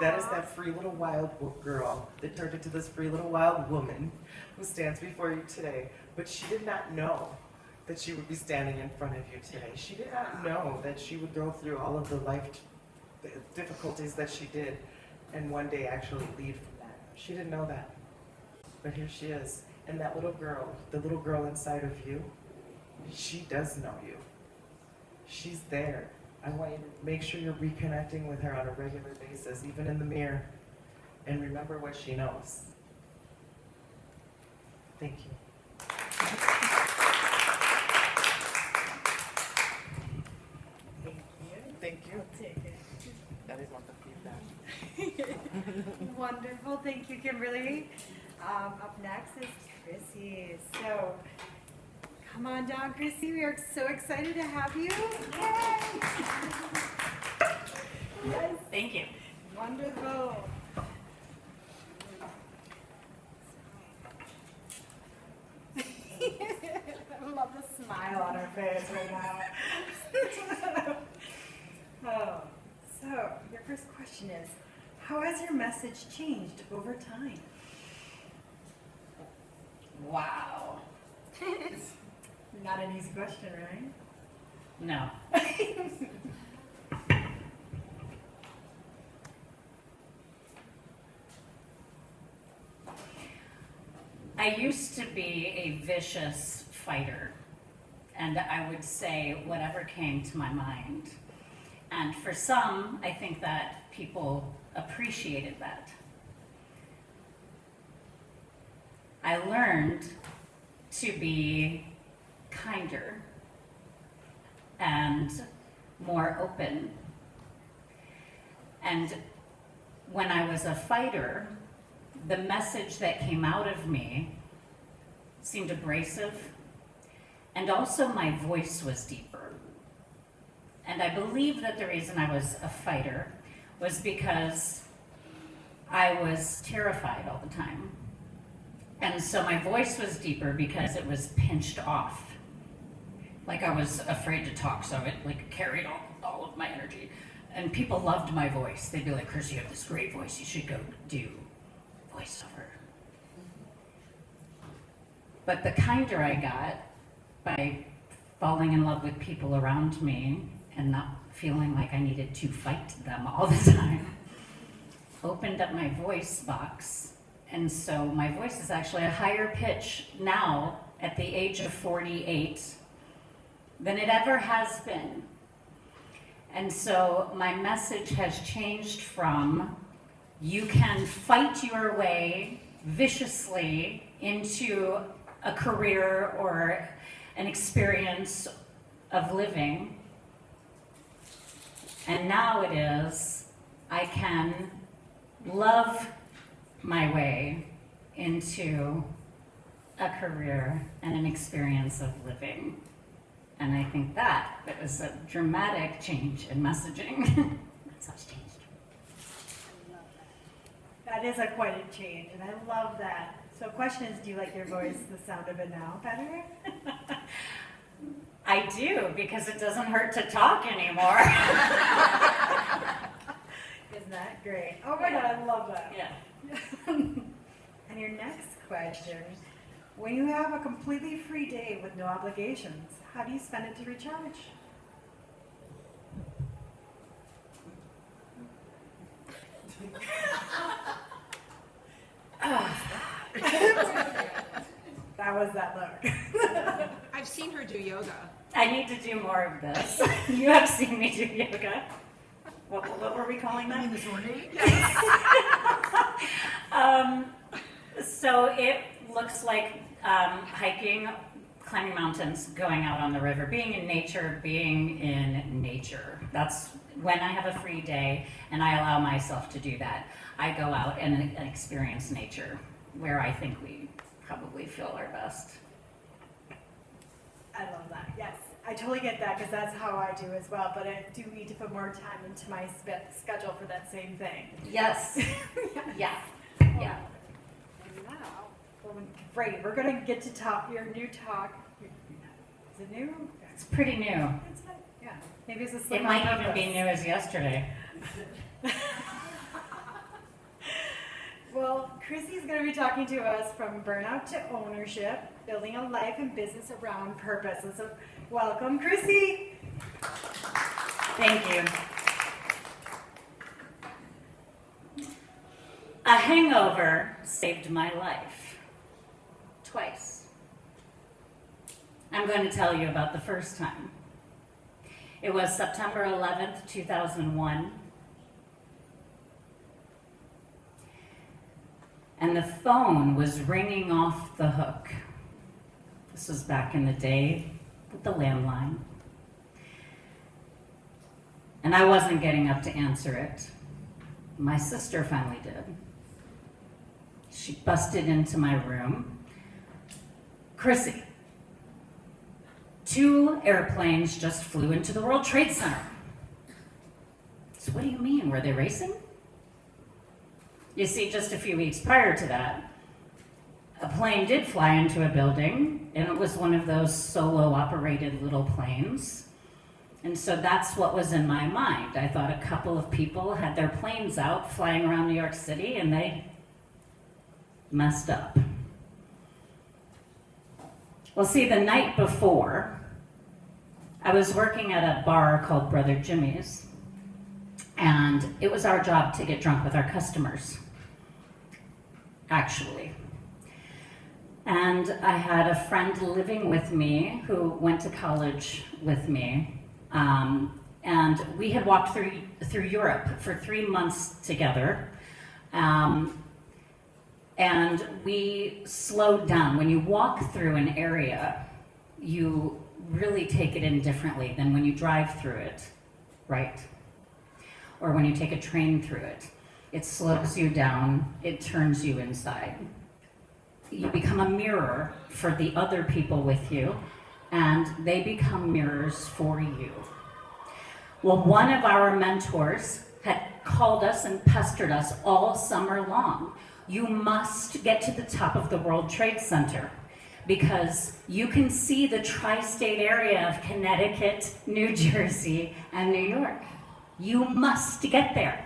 That is that free little wild girl that turned into this free little wild woman who stands before you today. But she did not know that she would be standing in front of you today. She did not know that she would go through all of the life difficulties that she did and one day actually lead from that. She didn't know that. But here she is. And that little girl, the little girl inside of you, she does know you. She's there. I want you to make sure you're reconnecting with her on a regular basis, even in the mirror, and remember what she knows. Thank you. Thank you. Take it. That is what the feedback. Wonderful. Thank you, Kimberly. Up next is Chrissy. So, come on down, Chrissy. We are so excited to have you. Yay! Yes. Thank you. Wonderful. I love the smile on her face right now. Oh, so your first question is, how has your message changed over time? Wow. Not an easy question, right? No. I used to be a vicious fighter, and I would say whatever came to my mind. And for some, I think that people appreciated that. I learned to be kinder and more open. And when I was a fighter, the message that came out of me seemed abrasive, and also my voice was deeper. And I believe that the reason I was a fighter was because I was terrified all the time. And so my voice was deeper because it was pinched off. Like I was afraid to talk, so it like carried all of my energy. And people loved my voice. They'd be like, Chris, you have this great voice, you should go do voiceover. But the kinder I got by falling in love with people around me and not feeling like I needed to fight them all the time, opened up my voice box. And so my voice is actually a higher pitch now at the age of 48 than it ever has been. And so my message has changed from you can fight your way viciously into a career or an experience of living. And now it is, I can love my way into a career and an experience of living. And I think that was a dramatic change in messaging. That's how it's changed. That is quite a change, and I love that. So question is, do you like your voice, the sound of it now, better? I do, because it doesn't hurt to talk anymore. Isn't that great? Oh my God, I love that. Yeah. And your next question, when you have a completely free day with no obligations, how do you spend it to recharge? That was that look. I've seen her do yoga. I need to do more of this. You have seen me do yoga. What were we calling that? This morning? So it looks like hiking, climbing mountains, going out on the river, being in nature, That's when I have a free day and I allow myself to do that. I go out and experience nature, where I think we probably feel our best. I love that. Yes, I totally get that because that's how I do as well. But I do need to put more time into my schedule for that same thing. Yes. Yeah. Yeah. Wow. Well, great. We're going to get to your new talk. Is it new? It's pretty new. It's not, yeah. Maybe it's a slip It on might even purpose. be new as yesterday. Well, Chrissy's going to be talking to us from burnout to ownership, building a life and business around purpose. And so, welcome, Chrissy. Thank you. A hangover saved my life. Twice. I'm going to tell you about the first time. It was September 11th, 2001. And the phone was ringing off the hook. This was back in the day with the landline. And I wasn't getting up to answer it. My sister finally did. She busted into my room. Chrissy, 2 airplanes just flew into the World Trade Center. So what do you mean? Were they racing? You see, just a few weeks prior to that, a plane did fly into a building, and it was one of those solo-operated little planes. And so that's what was in my mind. I thought a couple of people had their planes out flying around New York City, and they messed up. Well, see, the night before, I was working at a bar called Brother Jimmy's, and it was our job to get drunk with our customers, actually. And I had a friend living with me who went to college with me, And we had walked through Europe for 3 months together. And we slowed down. When you walk through an area, you really take it in differently than when you drive through it, right? Or when you take a train through it. It slows you down, it turns you inside. You become a mirror for the other people with you, and they become mirrors for you. Well, one of our mentors had called us and pestered us all summer long. You must get to the top of the World Trade Center because you can see the tri-state area of Connecticut, New Jersey, and New York. You must get there.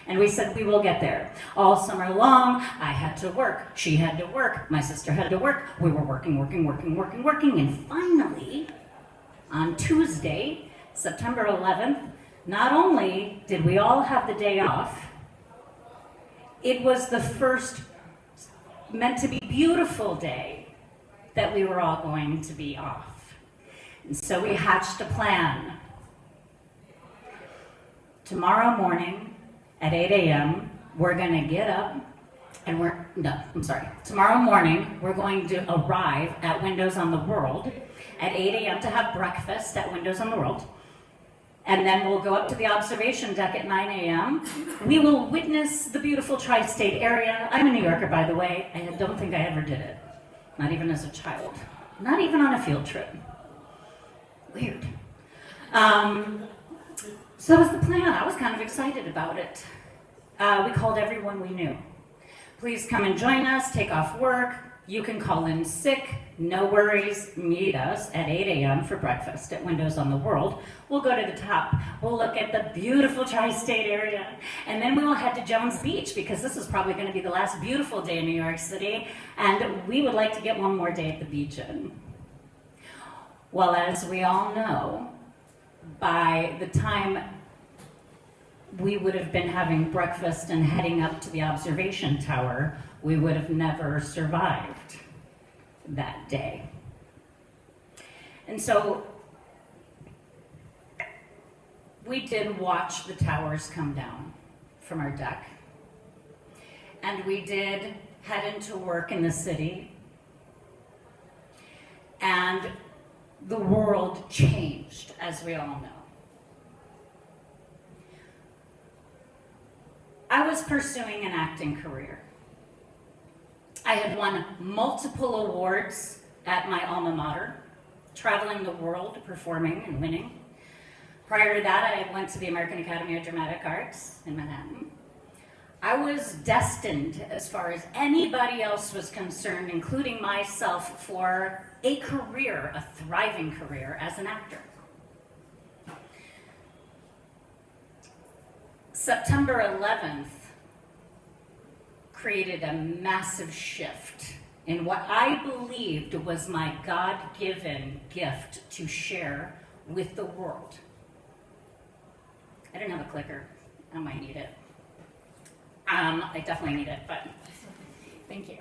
And we said, we will get there. All summer long, I had to work, she had to work, my sister had to work. We were working, and finally, on Tuesday, September 11th, not only did we all have the day off, it was the first meant to be beautiful day that we were all going to be off. And so we hatched a plan. Tomorrow morning at 8 a.m., we're gonna get up and tomorrow morning, we're going to arrive at Windows on the World at 8 a.m. to have breakfast at Windows on the World. And then we'll go up to the observation deck at 9 a.m. We will witness the beautiful tri-state area. I'm a New Yorker, by the way. I don't think I ever did it. Not even as a child. Not even on a field trip. Weird. So that was the plan. I was kind of excited about it. We called everyone we knew. Please come and join us, take off work. You can call in sick, no worries. Meet us at 8 a.m. for breakfast at Windows on the World. We'll go to the top. We'll look at the beautiful tri-state area. And then we will head to Jones Beach because this is probably going to be the last beautiful day in New York City. And we would like to get one more day at the beach in. Well, as we all know, by the time we would have been having breakfast and heading up to the observation tower, we would have never survived that day. And so we did watch the towers come down from our deck. And we did head into work in the city. And the world changed, as we all know. I was pursuing an acting career. I had won multiple awards at my alma mater, traveling the world, performing and winning. Prior to that, I went to the American Academy of Dramatic Arts in Manhattan. I was destined, as far as anybody else was concerned, including myself, for a career, a thriving career as an actor. September 11th created a massive shift in what I believed was my God-given gift to share with the world. I didn't have a clicker. I might need it. I definitely need it, but thank you.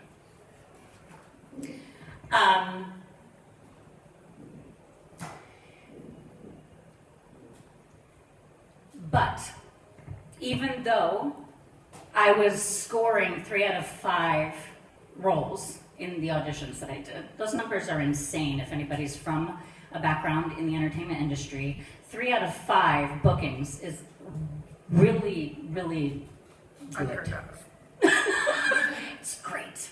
But even though I was scoring 3 out of 5 roles in the auditions that I did, those numbers are insane if anybody's from a background in the entertainment industry. 3 out of 5 bookings is really, really good. It's great.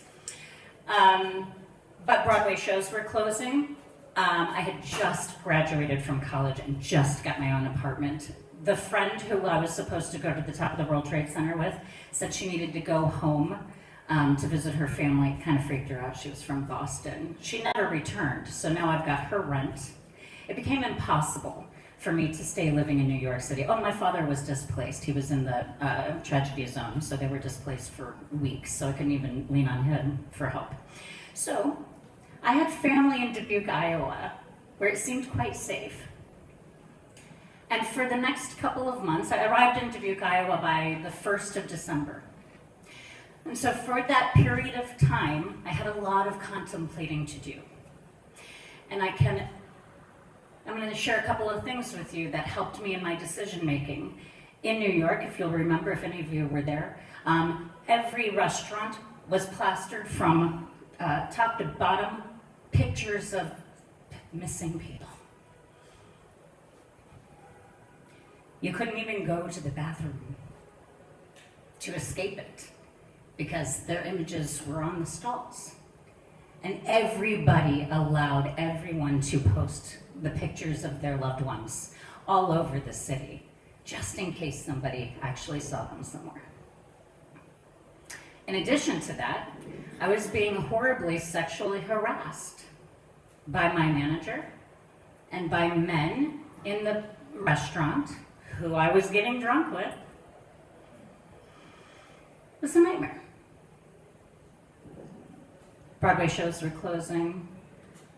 But Broadway shows were closing. I had just graduated from college and just got my own apartment. The friend who I was supposed to go to the top of the World Trade Center with said she needed to go home to visit her family. It kind of freaked her out. She was from Boston. She never returned, so now I've got her rent. It became impossible for me to stay living in New York City. Oh, my father was displaced. He was in the tragedy zone, so they were displaced for weeks, so I couldn't even lean on him for help. So I had family in Dubuque, Iowa, where it seemed quite safe. And for the next couple of months, I arrived in Dubuque, Iowa by the 1st of December. And so for that period of time, I had a lot of contemplating to do. And I can I'm going to share a couple of things with you that helped me in my decision making. In New York, if you'll remember, if any of you were there, every restaurant was plastered from top to bottom, pictures of missing people. You couldn't even go to the bathroom to escape it because their images were on the stalls. And everybody allowed everyone to post the pictures of their loved ones all over the city, just in case somebody actually saw them somewhere. In addition to that, I was being horribly sexually harassed by my manager and by men in the restaurant who I was getting drunk with. It was a nightmare. Broadway shows were closing.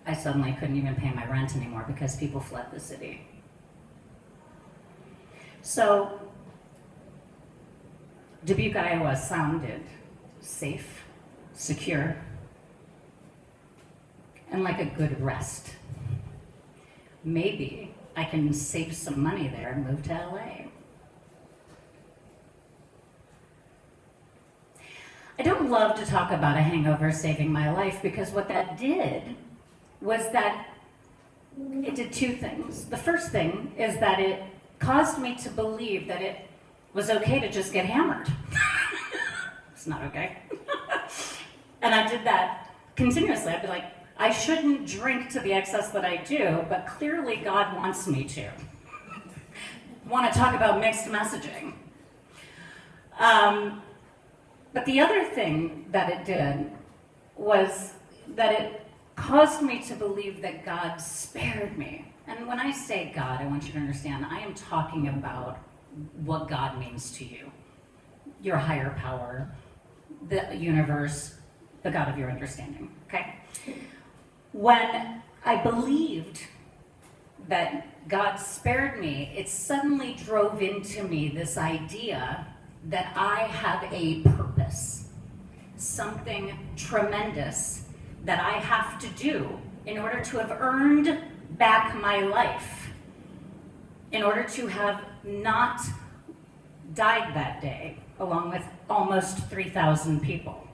I suddenly couldn't even pay my rent anymore because people fled the city. So, Dubuque, Iowa sounded safe, secure, and like a good rest. Maybe I can save some money there and move to LA. I don't love to talk about a hangover saving my life because what that did was that it did two things. The first thing is that it caused me to believe that it was okay to just get hammered. It's not okay. And I did that continuously. I'd be like, I shouldn't drink to the excess that I do, but clearly God wants me to. Want to talk about mixed messaging. But the other thing that it did was that it caused me to believe that God spared me. And when I say God, I want you to understand, I am talking about what God means to you. Your higher power, the universe, the God of your understanding, okay? When I believed that God spared me, it suddenly drove into me this idea that I have a purpose, something tremendous that I have to do in order to have earned back my life, in order to have not died that day, along with almost 3,000 people.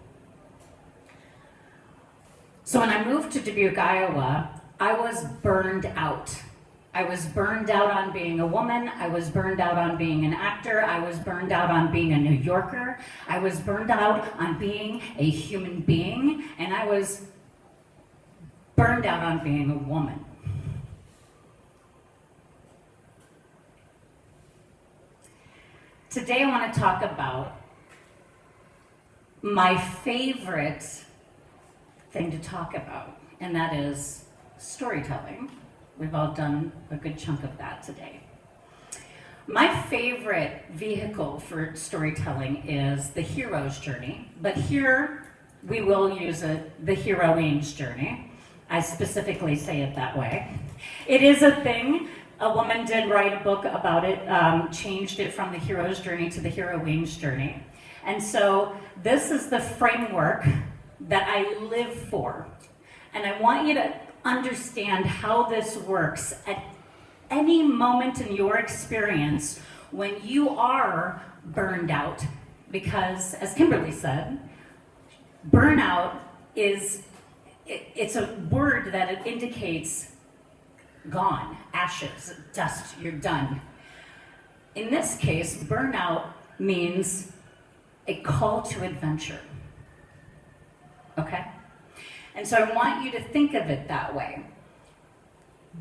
So when I moved to Dubuque, Iowa, I was burned out. I was burned out on being a woman. I was burned out on being an actor. I was burned out on being a New Yorker. I was burned out on being a human being. And I was burned out on being a woman. Today I want to talk about my favorite thing to talk about, and that is storytelling. We've all done a good chunk of that today. My favorite vehicle for storytelling is the hero's journey, but here we will use the heroine's journey. I specifically say it that way. It is a thing. A woman did write a book about it, changed it from the hero's journey to the heroine's journey. And so this is the framework that I live for. And I want you to understand how this works at any moment in your experience when you are burned out. Because, as Kimberly said, burnout it's a word that it indicates gone, ashes, dust, you're done. In this case, burnout means a call to adventure. Okay? And so I want you to think of it that way.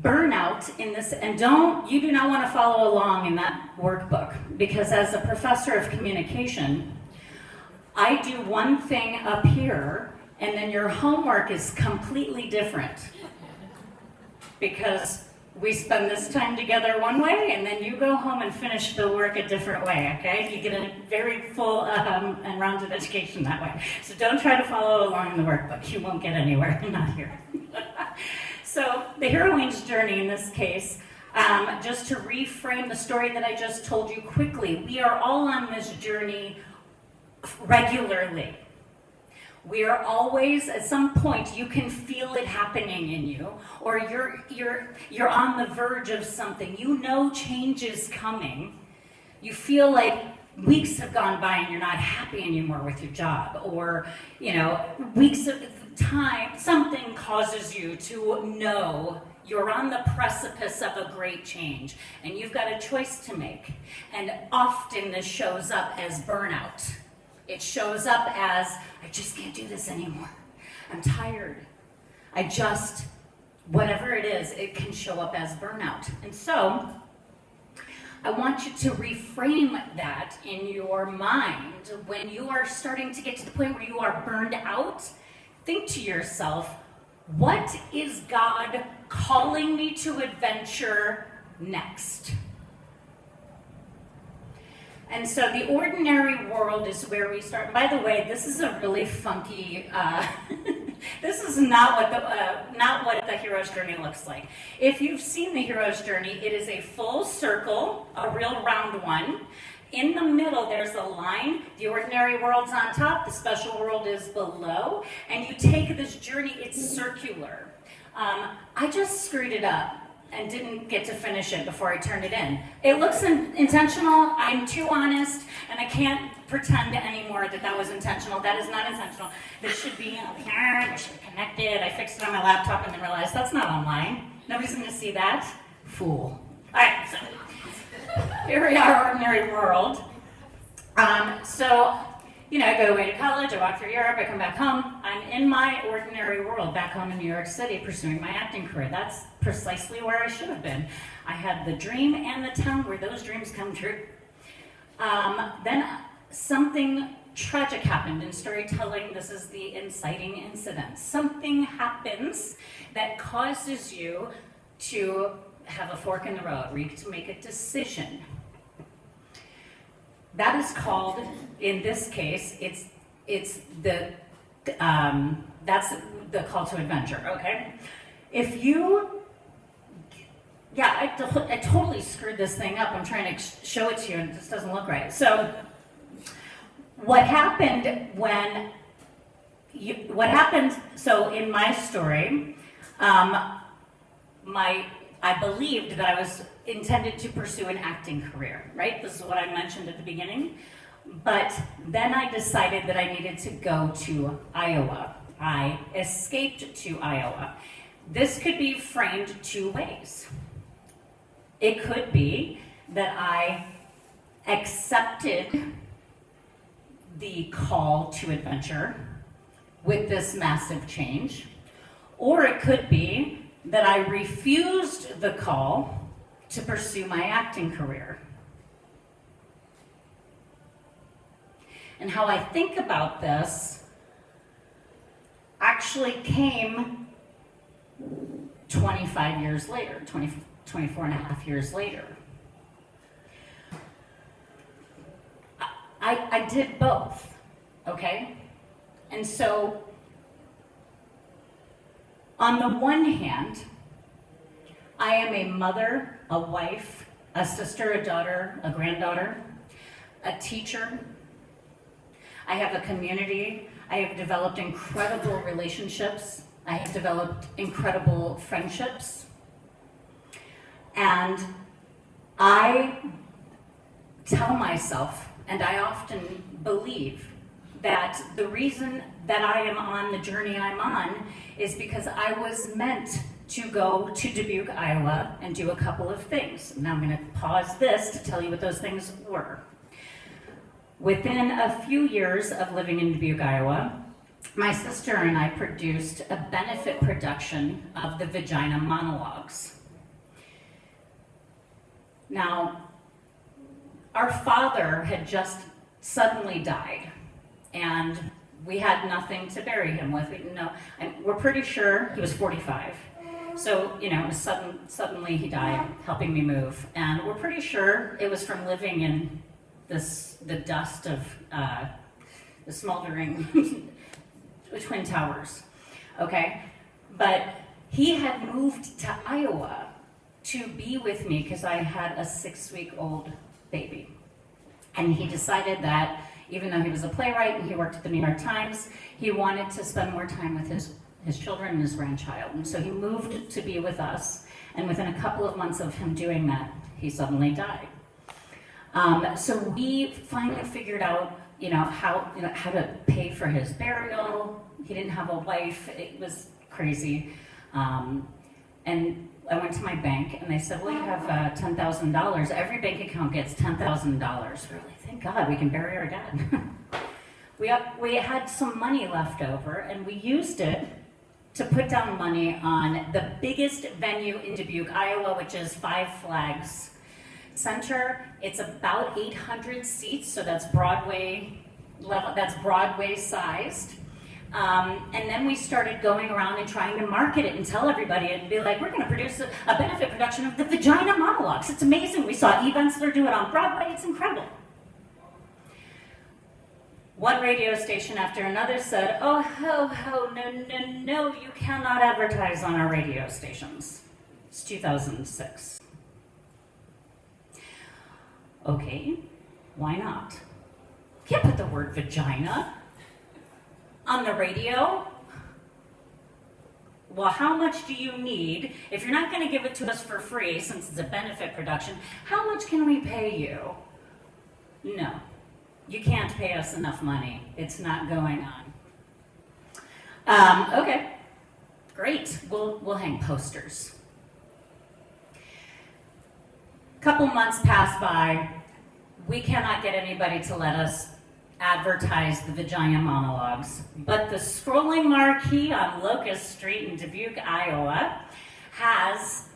Burnout in this, and you do not want to follow along in that workbook, because as a professor of communication, I do one thing up here, and then your homework is completely different. Because we spend this time together one way, and then you go home and finish the work a different way, okay? You get a very full and rounded education that way. So don't try to follow along in the workbook. You won't get anywhere, not here. So the heroine's journey in this case, just to reframe the story that I just told you quickly, we are all on this journey regularly. We are always, at some point, you can feel it happening in you, or you're on the verge of something. You know change is coming. You feel like weeks have gone by and you're not happy anymore with your job, or weeks of time, something causes you to know you're on the precipice of a great change, and you've got a choice to make. And often this shows up as burnout. It shows up as, I just can't do this anymore. I'm tired. Whatever it is, it can show up as burnout. And so, I want you to reframe that in your mind when you are starting to get to the point where you are burned out. Think to yourself, what is God calling me to adventure next? And so the ordinary world is where we start. By the way, this is a really funky, this is not what the hero's journey looks like. If you've seen the hero's journey, it is a full circle, a real round one. In the middle, there's a line. The ordinary world's on top, the special world is below, and you take this journey, it's circular. I just screwed it up and didn't get to finish it before I turned it in. It looks intentional, I'm too honest, and I can't pretend anymore that was intentional. That is not intentional. This should be up here, it should be connected. I fixed it on my laptop and then realized that's not online. Nobody's gonna see that. Fool. All right, so here we are, ordinary world. I go away to college, I walk through Europe, I come back home. I'm in my ordinary world back home in New York City pursuing my acting career. That's precisely where I should have been. I had the dream and the town where those dreams come true. Then something tragic happened in storytelling. This is the inciting incident. Something happens that causes you to have a fork in the road, where you get to make a decision. That is called, in this case, that's the call to adventure, okay? I totally screwed this thing up. I'm trying to show it to you and it just doesn't look right. So, what happened so in my story, I believed that I was intended to pursue an acting career, right? This is what I mentioned at the beginning. But then I decided that I needed to go to Iowa. I escaped to Iowa. This could be framed two ways. It could be that I accepted the call to adventure with this massive change, or it could be that I refused the call to pursue my acting career. And how I think about this actually came 25 years later, 24 and a half years later. I did both, okay? And so, on the one hand, I am a mother, a wife, a sister, a daughter, a granddaughter, a teacher. I have a community. I have developed incredible relationships. I have developed incredible friendships. And I tell myself, and I often believe, that the reason that I am on the journey I'm on is because I was meant to go to Dubuque, Iowa, and do a couple of things. Now I'm going to pause this to tell you what those things were. Within a few years of living in Dubuque, Iowa, my sister and I produced a benefit production of the Vagina Monologues. Now, our father had just suddenly died, and we had nothing to bury him with. We're pretty sure he was 45. So, it was suddenly he died, helping me move. And we're pretty sure it was from living in the dust of the smoldering Twin Towers, okay? But he had moved to Iowa to be with me because I had a 6-week-old baby. And he decided that, Even though he was a playwright and he worked at the New York Times, he wanted to spend more time with his children and his grandchild. And so he moved to be with us. And within a couple of months of him doing that, he suddenly died. So we finally figured out, how to pay for his burial. He didn't have a wife. It was crazy. And I went to my bank and they said, well, you have $10,000. Every bank account gets $10,000. We're like, thank God we can bury our dad. We had some money left over and we used it to put down money on the biggest venue in Dubuque, Iowa, which is Five Flags Center. It's about 800 seats, so that's Broadway level, that's Broadway sized. And then we started going around and trying to market it and tell everybody and be like, we're going to produce a benefit production of the Vagina Monologues. It's amazing. We saw Eve Ensler do it on Broadway. It's incredible. One radio station after another said, oh, no, you cannot advertise on our radio stations. It's 2006. Okay, why not? Can't put the word vagina on the radio. Well, how much do you need? If you're not going to give it to us for free, since it's a benefit production, how much can we pay you? No, you can't pay us enough money. It's not going on. Okay, great. We'll hang posters. Couple months pass by. We cannot get anybody to let us advertise the Vagina Monologues, but the scrolling marquee on Locust Street in Dubuque, Iowa, has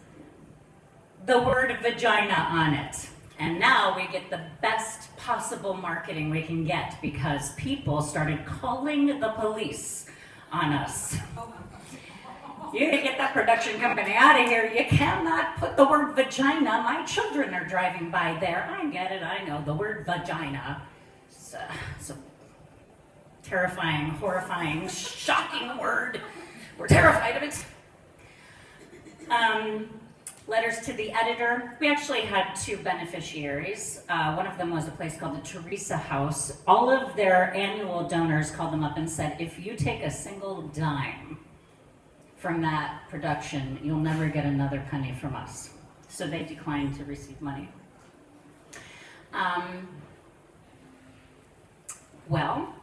the word vagina on it. And now we get the best possible marketing we can get because people started calling the police on us. You need to get that production company out of here. You cannot put the word vagina. My children are driving by there. I get it, I know. The word vagina. It's a terrifying, horrifying, shocking word. We're terrified of it. Letters to the editor. We actually had two beneficiaries. One of them was a place called the Teresa House. All of their annual donors called them up and said, if you take a single dime from that production, you'll never get another penny from us. So they declined to receive money. Well,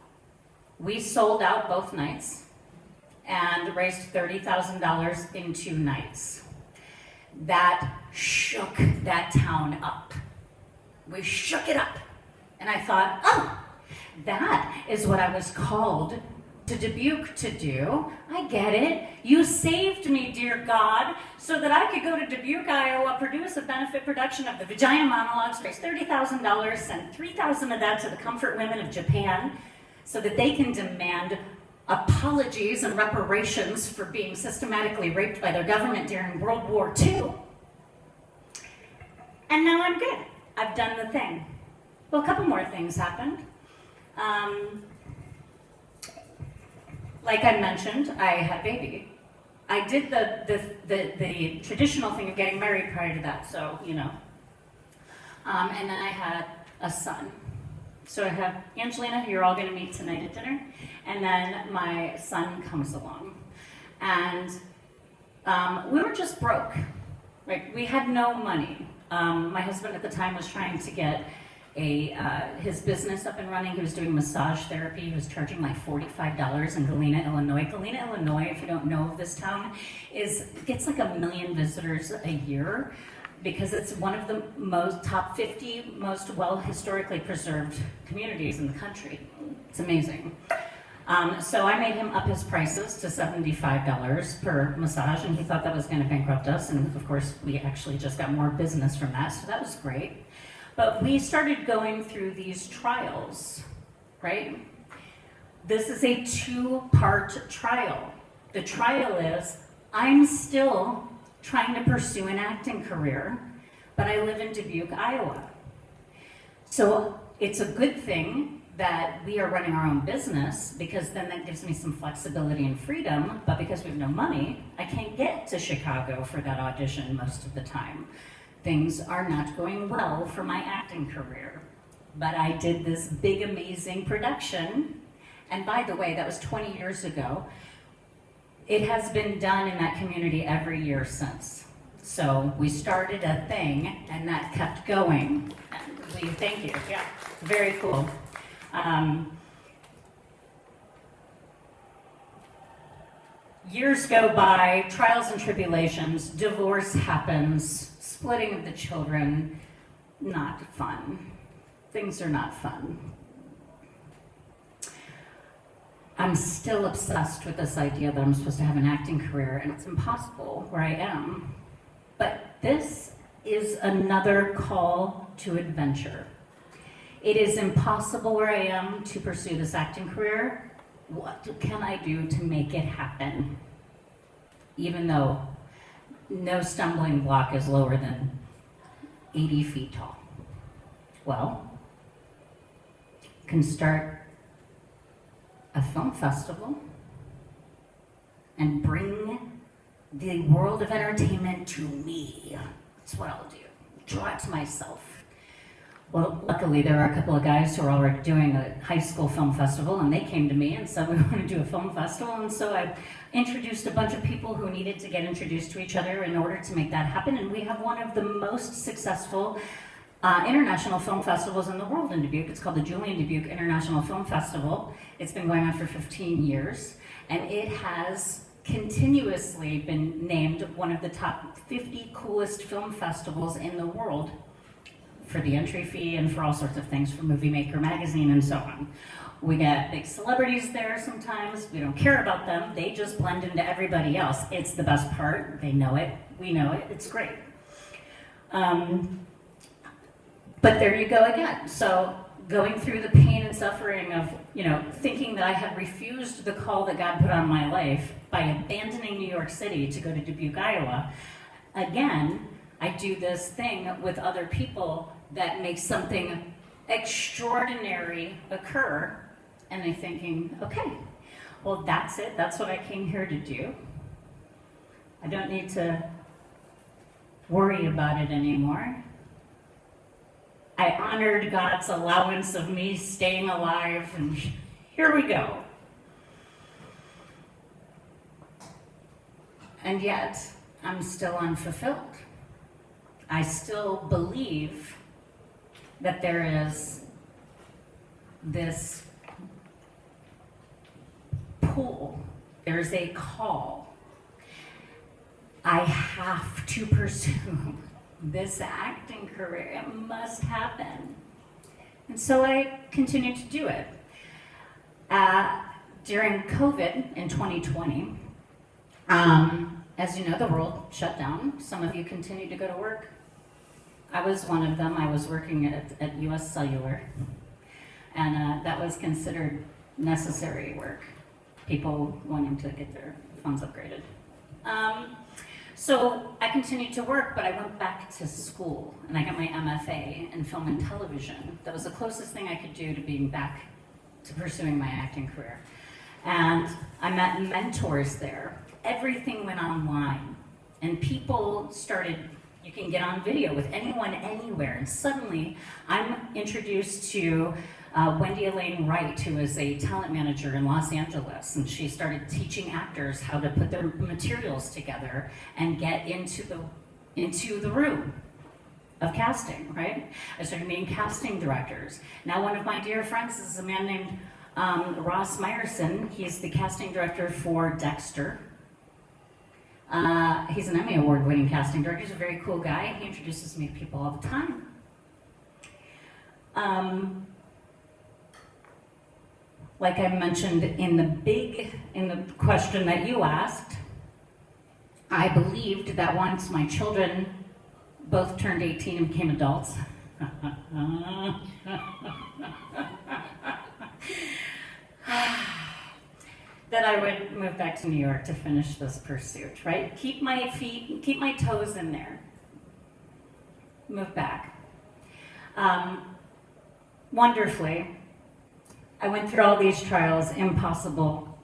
we sold out both nights and raised $30,000 in 2 nights. That shook that town up. We shook it up. And I thought, oh, that is what I was called to Dubuque to do. I get it. You saved me, dear God, so that I could go to Dubuque, Iowa, produce a benefit production of the Vagina Monologues, raise $30,000, send $3,000 of that to the Comfort Women of Japan so that they can demand apologies and reparations for being systematically raped by their government during World War II. And now I'm good. I've done the thing. Well, a couple more things happened. Like I mentioned, I had a baby. I did the traditional thing of getting married prior to that, so, and then I had a son. So I have Angelina, who you're all going to meet tonight at dinner, and then my son comes along. And we were just broke. Right? We had no money. My husband at the time was trying to get his business up and running. He was doing massage therapy. He was charging like $45 in Galena, Illinois. Galena, Illinois, if you don't know of this town, gets like 1 million visitors a year because it's one of the top 50 most historically preserved communities in the country. It's amazing. So I made him up his prices to $75 per massage, and he thought that was going to bankrupt us. And of course, we actually just got more business from that, so that was great. But we started going through these trials, right? This is a 2-part trial. The trial is, I'm still trying to pursue an acting career, but I live in Dubuque, Iowa. So it's a good thing that we are running our own business because then that gives me some flexibility and freedom, but because we have no money, I can't get to Chicago for that audition most of the time. Things are not going well for my acting career. but I did this big, amazing production. And by the way, that was 20 years ago. It has been done in that community every year since. So we started a thing, and that kept going. Thank you. Yeah, very cool. Years go by, trials and tribulations, divorce happens, splitting of the children, not fun. Things are not fun. I'm still obsessed with this idea that I'm supposed to have an acting career, and it's impossible where I am. But this is another call to adventure. It is impossible where I am to pursue this acting career. What can I do to make it happen? Even though no stumbling block is lower than 80 feet tall. Well, you can start a film festival and bring the world of entertainment to me. That's what I'll do. Draw it to myself. Well, luckily there are a couple of guys who are already doing a high school film festival, and they came to me and said we want to do a film festival, and so I introduced a bunch of people who needed to get introduced to each other in order to make that happen, and we have one of the most successful international film festivals in the world in Dubuque. It's called the Julian Dubuque International Film Festival. It's been going on for 15 years, and it has continuously been named one of the top 50 coolest film festivals in the world for the entry fee and for all sorts of things, for Movie Maker magazine and so on. We get big celebrities there sometimes. We don't care about them. They just blend into everybody else. It's the best part. They know it. We know it. It's great. But there you go again. So going through the pain and suffering of, thinking that I had refused the call that God put on my life by abandoning New York City to go to Dubuque, Iowa. Again, I do this thing with other people that makes something extraordinary occur, and they're thinking, okay, well, that's it. That's what I came here to do. I don't need to worry about it anymore. I honored God's allowance of me staying alive, and here we go. And yet, I'm still unfulfilled. I still believe that there is this pull, there's a call. I have to pursue this acting career. It must happen. And so I continued to do it. During COVID in 2020, as you know, the world shut down. Some of you continued to go to work. I was one of them. I was working at US Cellular, and that was considered necessary work. People wanting to get their phones upgraded. So I continued to work, but I went back to school, and I got my MFA in film and television. That was the closest thing I could do to being back to pursuing my acting career. And I met mentors there. Everything went online, and people started, you can get on video with anyone, anywhere, and suddenly I'm introduced to Wendy Elaine Wright, who is a talent manager in Los Angeles, and she started teaching actors how to put their materials together and get into the room of casting, right? I started meeting casting directors. Now one of my dear friends is a man named Ross Meyerson. He's the casting director for Dexter. He's an Emmy Award-winning casting director. He's a very cool guy. He introduces me to people all the time. Like I mentioned in the question that you asked, I believed that once my children both turned 18 and became adults, that I would move back to New York to finish this pursuit, right? Keep my toes in there. Move back. Wonderfully, I went through all these trials, impossible,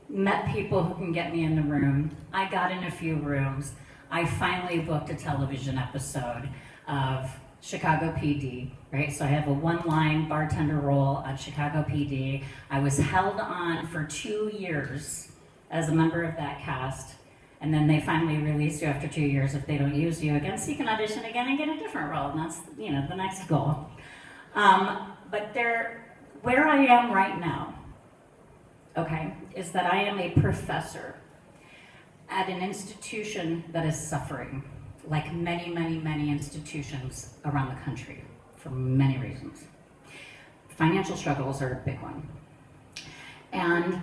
met people who can get me in the room. I got in a few rooms. I finally booked a television episode of Chicago PD, right? So I have a one-line bartender role on Chicago PD. I was held on for 2 years as a member of that cast, and then they finally release you after 2 years if they don't use you again, so you can audition again and get a different role, and that's, you know, the next goal. But where I am right now, okay, is that I am a professor at an institution that is suffering, like many, many, many institutions around the country, for many reasons. Financial struggles are a big one. And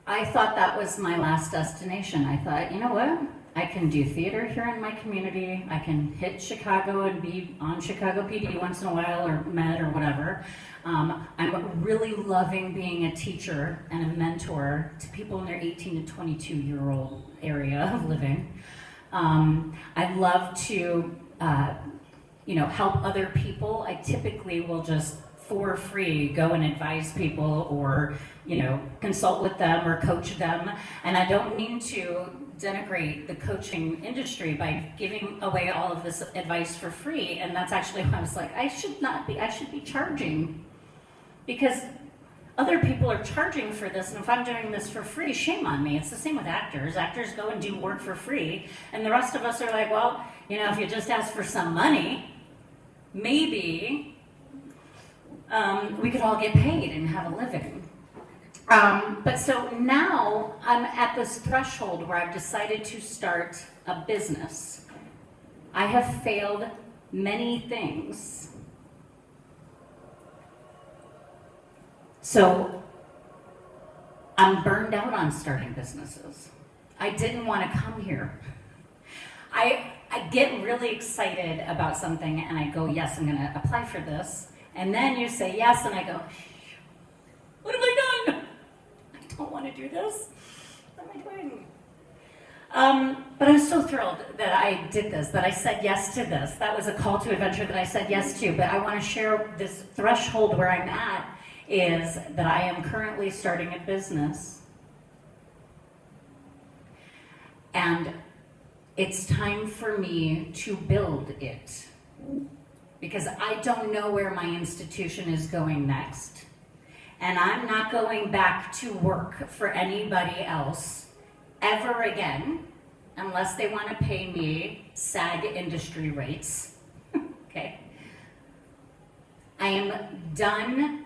I thought that was my last destination. I thought, you know what? I can do theater here in my community. I can hit Chicago and be on Chicago PD once in a while, or Med or whatever. I'm really loving being a teacher and a mentor to people in their 18 to 22-year-old area of living. I love to, help other people. I typically will just, for free, go and advise people or, consult with them or coach them. And I don't mean to denigrate the coaching industry by giving away all of this advice for free. And that's actually why I was like, I should be charging, because other people are charging for this, and if I'm doing this for free, shame on me. It's the same with actors. Actors go and do work for free, and the rest of us are like, well, if you just ask for some money, maybe we could all get paid and have a living. But so now I'm at this threshold where I've decided to start a business. I have failed many things. So I'm burned out on starting businesses. I didn't want to come here. I get really excited about something and I go, yes, I'm going to apply for this. And then you say yes and I go, what have I done? I don't want to do this. What am I doing? But I'm so thrilled that I did this, that I said yes to this. That was a call to adventure that I said yes to. But I want to share this threshold where I'm at is that I am currently starting a business. And it's time for me to build it. Because I don't know where my institution is going next. And I'm not going back to work for anybody else ever again, unless they want to pay me SAG industry rates. Okay? I am done.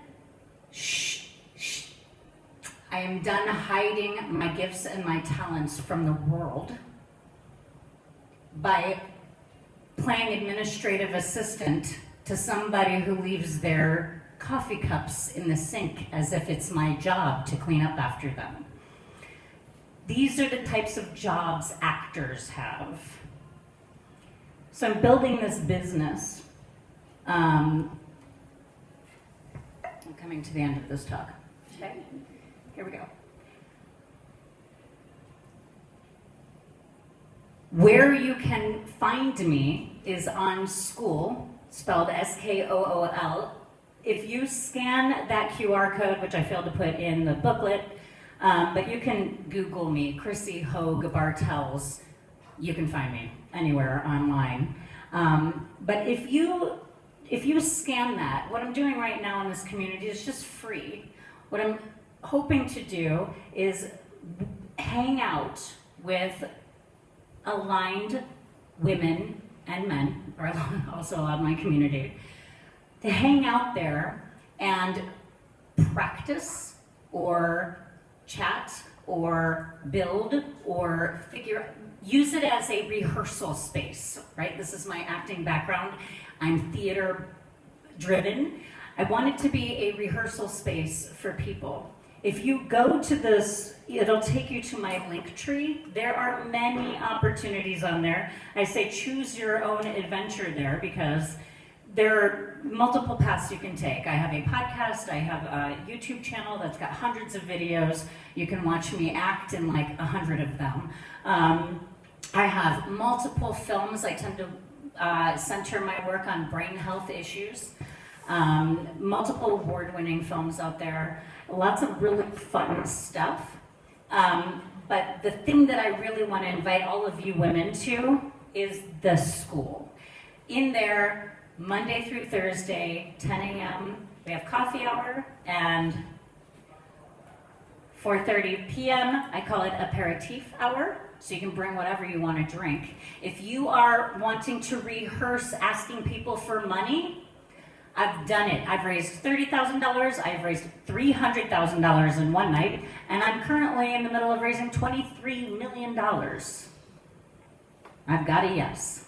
I am done hiding my gifts and my talents from the world by playing administrative assistant to somebody who leaves their coffee cups in the sink as if it's my job to clean up after them. These are the types of jobs actors have. So I'm building this business. I'm coming to the end of this talk. Okay, here we go. Where you can find me is on Skool, spelled S-K-O-O-L. If you scan that QR code, which I failed to put in the booklet, but you can Google me, Chrissy Hogue Bartels. You can find me anywhere online. But if you scan that, what I'm doing right now in this community is just free. What I'm hoping to do is hang out with aligned women and men, or also allowed in my community, to hang out there and practice or chat or build or use it as a rehearsal space, right? This is my acting background. I'm theater driven. I want it to be a rehearsal space for people. If you go to this, it'll take you to my link tree. There are many opportunities on there. I say choose your own adventure there because there are multiple paths you can take. I have a podcast, I have a YouTube channel that's got hundreds of videos. You can watch me act in like 100 of them. I have multiple films. I tend to center my work on brain health issues. Multiple award-winning films out there. Lots of really fun stuff. But the thing that I really want to invite all of you women to is the Skool. In there, Monday through Thursday, 10 a.m. We have coffee hour, and 4:30 p.m. I call it aperitif hour, so you can bring whatever you want to drink. If you are wanting to rehearse asking people for money, I've done it. I've raised $30,000. I've raised $300,000 in one night, and I'm currently in the middle of raising $23 million. I've got a yes.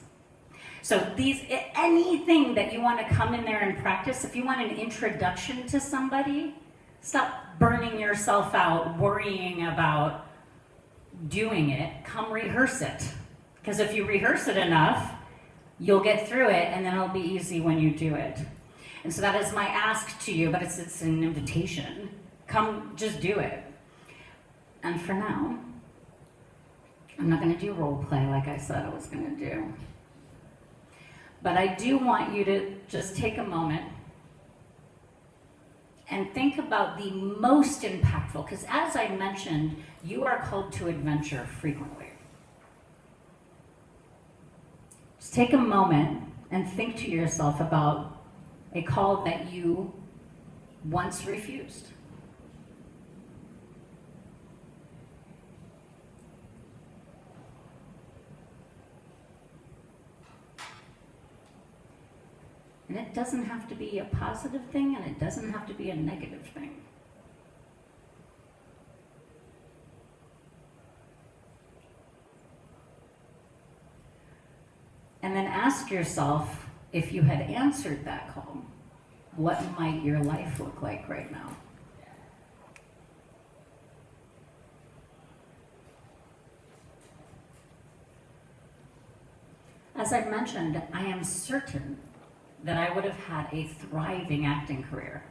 So anything that you want to come in there and practice, if you want an introduction to somebody, stop burning yourself out, worrying about doing it. Come rehearse it. Because if you rehearse it enough, you'll get through it, and then it'll be easy when you do it. And so that is my ask to you, but it's an invitation. Come, just do it. And for now, I'm not going to do role play like I said I was going to do. But I do want you to just take a moment and think about the most impactful, because as I mentioned, you are called to adventure frequently. Just take a moment and think to yourself about a call that you once refused. And it doesn't have to be a positive thing, and it doesn't have to be a negative thing. And then ask yourself, if you had answered that call, what might your life look like right now? As I mentioned, I am certain that I would have had a thriving acting career,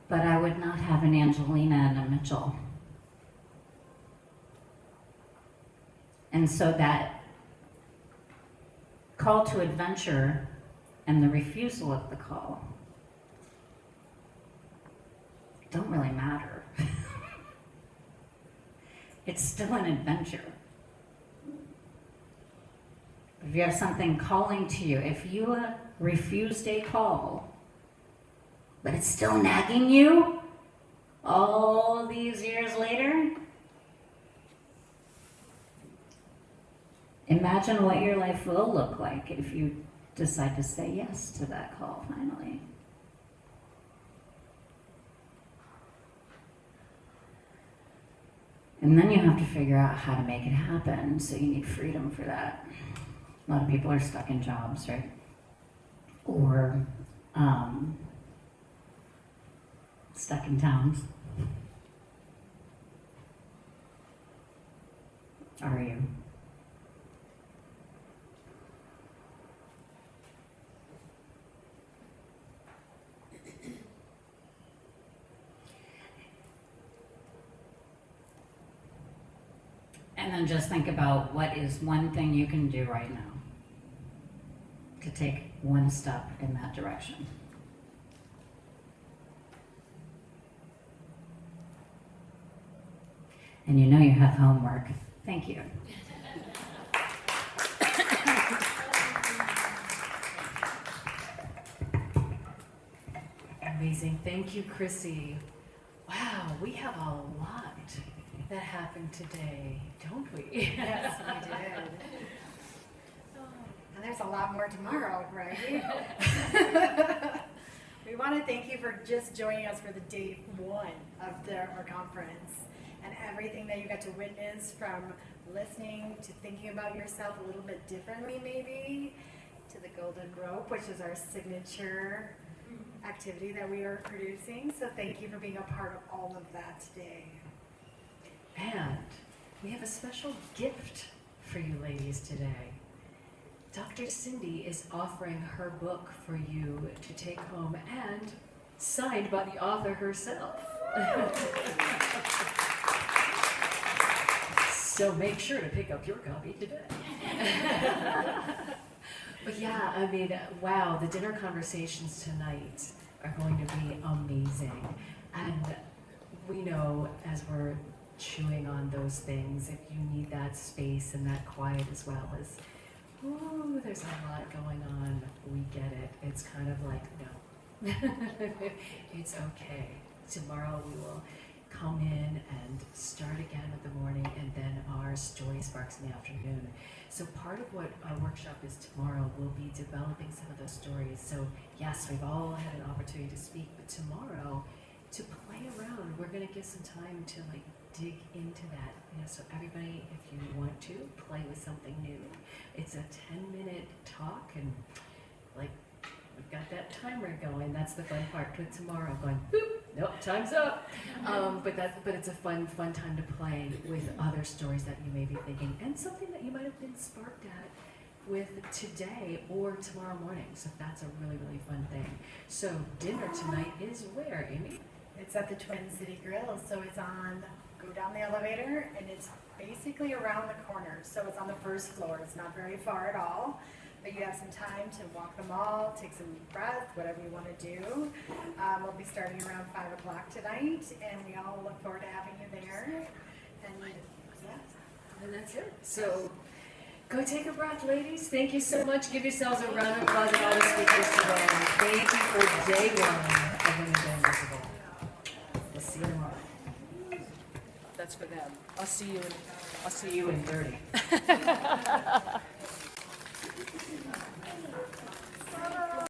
but I would not have an Angelina and a Mitchell. And so that call to adventure and the refusal of the call don't really matter. It's still an adventure. If you have something calling to you, if you refused a call, but it's still nagging you all these years later, imagine what your life will look like if you decide to say yes to that call finally. And then you have to figure out how to make it happen, so you need freedom for that. A lot of people are stuck in jobs, right? Or stuck in towns. Are you? And then just think about what is one thing you can do right now to take one step in that direction. And you know you have homework. Thank you. Amazing. Thank you, Chrissy. Wow, we have a lot that happened today, don't we? Yes, we did. And there's a lot more tomorrow, right? We want to thank you for just joining us for the day one of our conference and everything that you got to witness, from listening to thinking about yourself a little bit differently maybe, to the golden rope, which is our signature activity that we are producing. So thank you for being a part of all of that today. And we have a special gift for you ladies today. Dr. Cindy is offering her book for you to take home, and signed by the author herself. So make sure to pick up your copy today. But yeah, I mean, wow, the dinner conversations tonight are going to be amazing. And we know as we're chewing on those things, if you need that space and that quiet as well, as ooh, there's a lot going on. We get it. It's kind of like, no, it's okay. Tomorrow we will come in and start again with the morning, and then our story sparks in the afternoon. So part of what our workshop is tomorrow will be developing some of those stories. So yes, we've all had an opportunity to speak, but tomorrow, to play around, we're going to give some time to like dig into that. You know, so everybody, if you want to play with something new, it's a 10-minute talk, and like we've got that timer going. That's the fun part with tomorrow. Going, boop, nope, time's up. But it's a fun time to play with other stories that you may be thinking, and something that you might have been sparked at with today or tomorrow morning. So that's a really, really fun thing. So dinner tonight is where, Amy? It's at the Twin City Grill, so it's on, go down the elevator, and it's basically around the corner. So it's on the first floor. It's not very far at all, but you have some time to walk the mall, take some deep breaths, whatever you want to do. We'll be starting around 5 o'clock tonight, and we all look forward to having you there. And yeah. And that's it. So go take a breath, ladies. Thank you so much. Give yourselves a round of applause at all the speakers today. Thank you for day one of Women Go Invisible. We'll see you tomorrow. That's for them. I'll see you in 30.